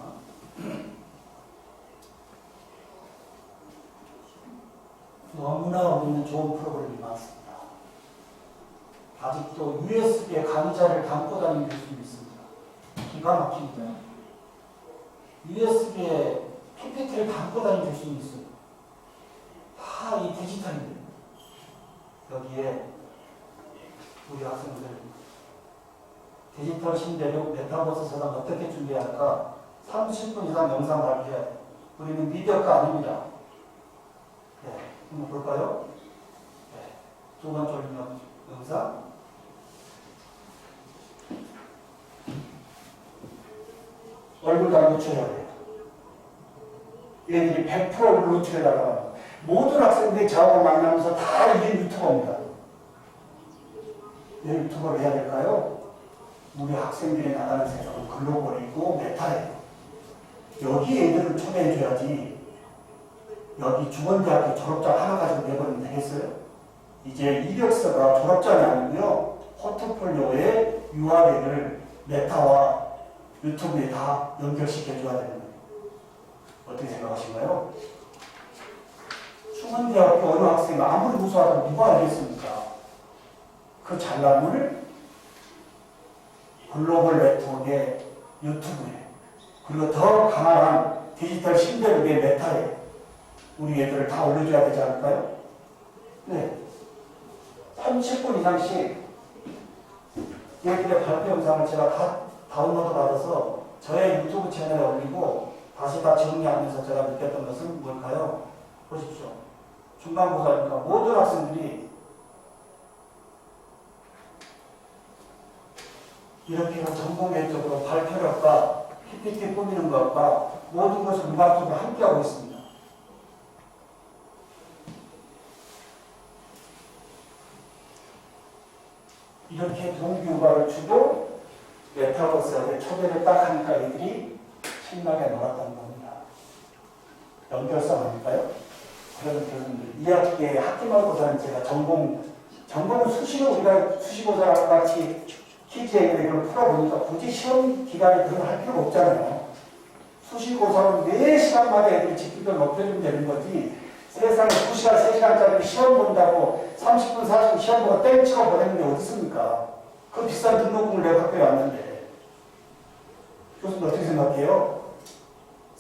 너무나 우리는 좋은 프로그램이 많습니다. 아직도 USB에 강좌를 담고 다니는 교수님이 있습니다. 기가 막힙니다. USB에 PPT를 담고 다니는 교수님이 있습니다. 다 이 디지털인데 여기에 우리 학생들 디지털 신대륙 메타버스 세상 어떻게 준비해야 할까 30분 이상 영상 발표해야 돼. 우리는 미디어가 아닙니다. 네, 한번 볼까요? 네, 두 번째 올리는 영상 얼굴 다 노출해야 돼요. 얘들이 100% 얼굴 노출해달라고 모든 학생들이 저하고 만나면서 다 이게 유튜버입니다. 왜 유튜버를 해야 될까요? 우리 학생들이 나가는 세상은 글로벌이고 메타예요. 여기 애들을 초대해줘야지. 여기 중원대학교 졸업장 하나 가지고 내버리면 되겠어요? 이제 이력서가 졸업장이 아니고요. 포트폴리오에 URL을 메타와 유튜브에 다 연결시켜줘야 되는 거예요. 어떻게 생각하신가요? 중원대학교 어느 학생이 아무리 우수하다고 누가 알겠습니까? 그 잘남을 글로벌 네트워크의 유튜브에 그리고 더 강한 디지털 신대륙의 메타에 우리 애들을 다 올려줘야 되지 않을까요? 네. 30분 이상씩 얘들의 발표 영상을 제가 다 다운로드 받아서 저의 유튜브 채널에 올리고 다시 다 정리하면서 제가 느꼈던 것은 뭘까요? 보십시오. 중간고사니까 모든 학생들이 이렇게 전공외적으로 발표력과 PPT 꾸미는 것과 모든 것을 음악적으로 함께하고 있습니다. 이렇게 동기유발을 주고 메타버스에 초대를 딱 하니까 애들이 신나게 놀았다는 겁니다. 연결성 아닐까요? 그런 교수님들. 2학기에 학기말고사는 제가 전공은 수시로 우리가 수시고사랑 같이 퀴즈에 이걸 풀어보니까 굳이 시험 기간에 그걸 할 필요가 없잖아요. 수시고사는 4시간마다 애들이 집중력을 높여주면 되는 거지. 세상에 2시간, 3시간짜리 시험 본다고 30분, 40분 시험 보고 땡치고 보내는 게 어디 있습니까? 그 비싼 등록금을 내가 학교에 왔는데. 교수님 어떻게 생각해요?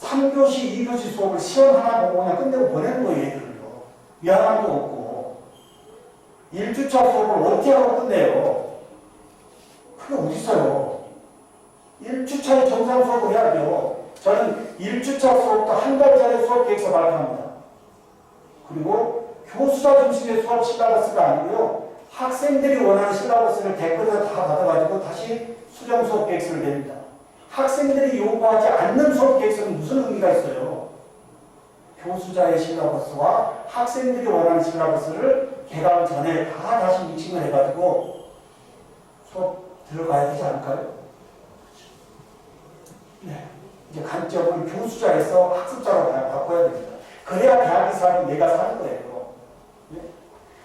3교시, 2교시 수업을 시험 하나 보고 그냥 끝내고 보내는 거예요, 얘들을요. 미안함도 없고. 1주차 수업을 어떻게 하고 끝내요? 그게 어디 있어요? 1주차에 정상 수업을 해야죠. 저는 1주차 수업도 한 달 전에 수업 계획서 발표합니다. 그리고 교수자 중심의 수업 실라버스가 아니고요. 학생들이 원하는 실라버스를 댓글에서 다 받아가지고 다시 수정 수업 계획서를 냅니다. 학생들이 요구하지 않는 수업 계획서는 무슨 의미가 있어요? 교수자의 실라버스와 학생들이 원하는 실라버스를 개강 전에 다 다시 미팅을 해가지고 수업 들어가야 되지 않을까요? 네. 이제 관점을 교수자에서 학습자로 바꿔야 됩니다. 그래야 대학이 살고 내가 사는 거예요. 네?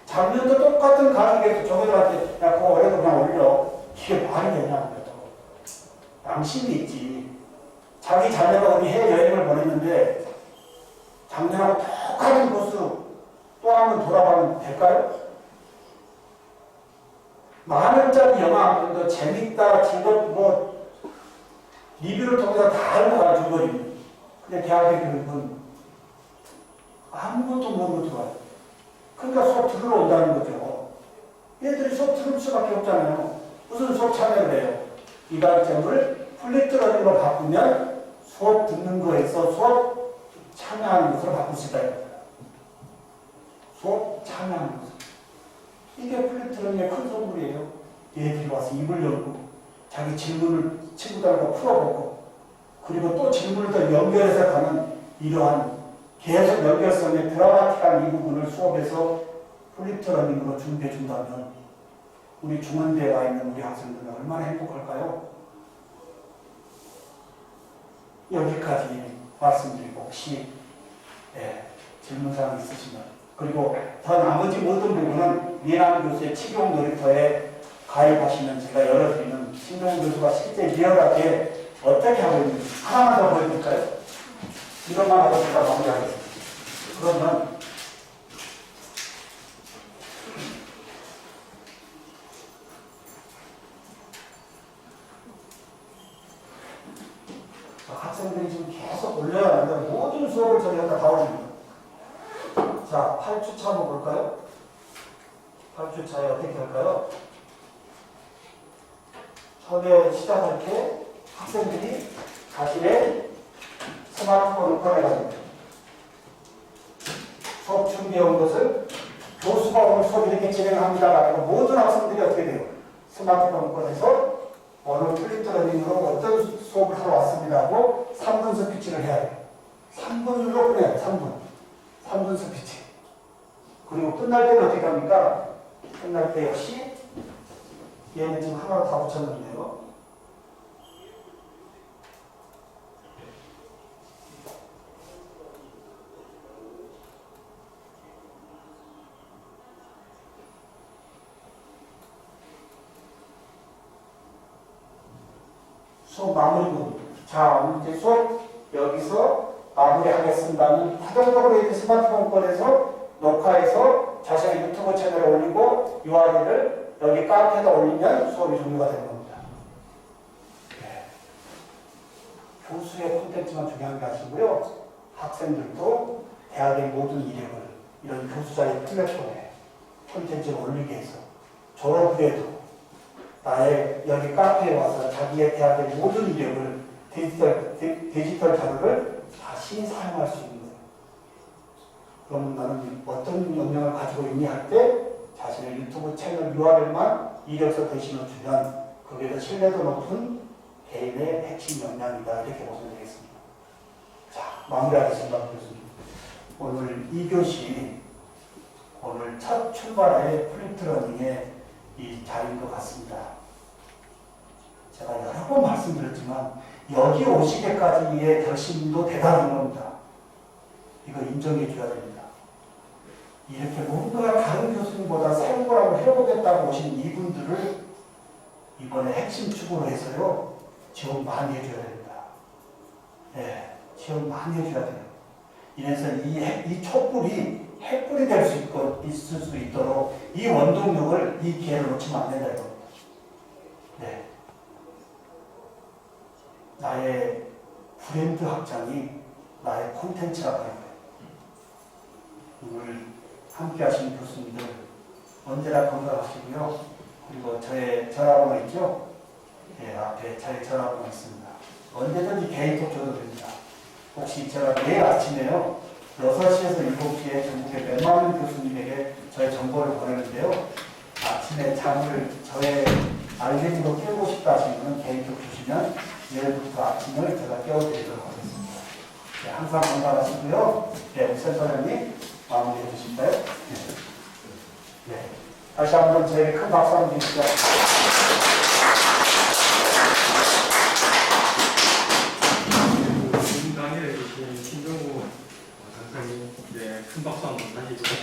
작년도 똑같은 강의에서 저들한테 야 그거 올해도 그냥 올려. 이게 말이 되냐고요. 양심이 있지. 자기 자녀가 어디 해외여행을 보냈는데 작년하고 똑같은 코스 또 한 번 돌아가면 될까요? 만원짜리 영화 한 번 더 재밌다, 즐겁고 리뷰를 통해서 다 알고 가는 줄거리입니다. 근데 대학의 교육은 아무것도 모르고 들어와요. 그러니까 수업 들으러 온다는 거죠. 얘들이 수업 들을 수밖에 없잖아요. 무슨 수업 참여를 해요? 이 관점을 플립트러닝으로 바꾸면 수업 듣는 거에서 수업 참여하는 것으로 바꿀 수 있다. 수업 참여하는 것. 이게 플립트러닝의 큰 선물이에요. 얘들이 와서 입을 열고 자기 질문을 친구들과 풀어보고 그리고 또 질문을 더 연결해서 가는 이러한 계속 연결성의 드라마틱한 이 부분을 수업에서 플립트러닝으로 준비해 준다면 우리 중원대에 와 있는 우리 학생들은 얼마나 행복할까요? 여기까지 말씀드리고 혹시 질문사항 있으시면 그리고 더 나머지 모든 부분은 미남 교수의 치경 놀이터에 가입하시면 제가 열어드리는 신동 교수가 실제 리얼하게 어떻게 하고 있는지 하나만 더 보여드릴까요? 이것만 하고 제가 마무리하겠습니다. 그러면 학생들이 지금 계속 올려야 하는데 모든 수업을 저희가 다 올립니다. 자, 8주차 한번 볼까요? 8주차에 어떻게 할까요? 처음에 시작할 때 학생들이 자신의 스마트폰을 꺼내가지고 수업 준비해 온 것을 교수가 오늘 수업 이렇게 진행합니다. 라고 모든 학생들이 어떻게 돼요? 스마트폰을 꺼내서 오늘 플립트러닝으로 어떤 수업을 하러 왔습니다 하고 3분 스피치를 해야 돼요. 3분으로 끝내야 돼요. 3분 스피치. 그리고 끝날 때는 어떻게 합니까? 끝날 때 역시 얘는 지금 하나 다 붙였는데요. 수업 마무리 부분. 자, 오늘 이제 수업 여기서 마무리하겠습니다는 화정적으로 이렇게 스마트폰 꺼내서 녹화해서 자신의 유튜브 채널에 올리고 URL을 여기 카페에다 올리면 수업이 종료가 되는 겁니다. 네. 교수의 콘텐츠만 중요한 게 아니고요. 학생들도 대학의 모든 이력을 이런 교수자의 플랫폼에 콘텐츠를 올리게 해서 졸업 후에도 나의 여기 카페에 와서 자기의 대학의 모든 이력을 디지털 자료를 다시 사용할 수 있는 거예요. 그럼 나는 어떤 역량을 가지고 있니 할 때 자신의 유튜브 채널 URL만 이력서 대신을 주면 그게 더 신뢰도 높은 개인의 핵심 역량이다. 이렇게 보시면 되겠습니다. 자, 마무리하겠습니다. 교수님. 오늘 2교시 오늘 첫 출발의 플립트러닝의 이 자리인 것 같습니다. 제가 여러 번 말씀드렸지만 여기 오시기까지의 결심도 대단한 겁니다. 이거 인정해 줘야 됩니다. 이렇게 뭔가 다른 교수님보다 새로운 거라고 해보겠다고 오신 이분들을 이번에 핵심 축으로 해서요 지원 많이 해줘야 됩니다. 네, 지원 많이 해줘야 돼요. 이래서 이 촛불이 핵불이 될 수 있을 수 있도록 이 원동력을 이 기회를 놓치면 안 된다 이겁니다. 네. 나의 브랜드 확장이 나의 콘텐츠라고 하는 거예요. 오늘 함께 하신 교수님들 언제나 건강하시고요. 그리고 저의 전화번호 있죠? 네, 앞에 저의 전화번호 있습니다. 언제든지 개인톡 줘도 됩니다. 혹시 제가 내일 아침에요 6시에서 7시에 전국의 몇 많은 교수님에게 저의 정보를 보내는데요. 아침에 잠을 저의 알림으로 깨우고 싶다 하시는 분은 개인톡 주시면 내일부터 아침을 제가 깨워드리도록 하겠습니다. 네, 항상 건강하시고요. 네, 우리 센터장님 마무리해 주실까요? 네. 네. 다시 한번 저에게 큰 박수 한번 주시죠. 강의를 해주신 신정우 강사님, 네, 큰 박수 한번 다시 주세요.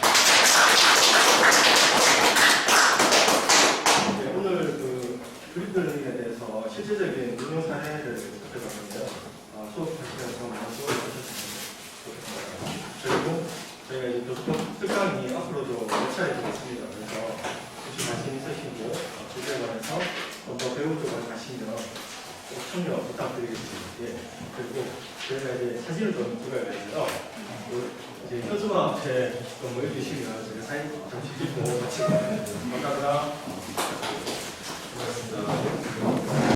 네, 오늘 그 그립들링에 대해서 실제적인 운영 사례를 살펴봤는데요. 수업하시면서 많은 수업을 하셨습니다. 그리고 저희가 이제 교수법 특강이 앞으로도 몇 차례 되겠습니다. 그래서 혹시 관심 있으시고 주제에 관해서 좀 더 배우쪽으로 가시면 꼭 참여 부탁드리겠습니다. 예. 그리고 저희가 이제 사진을 좀 찍어야 되는데요. 이제 현수막 앞에 좀 모여주시면 저희가 사진 잠시 찍고 같이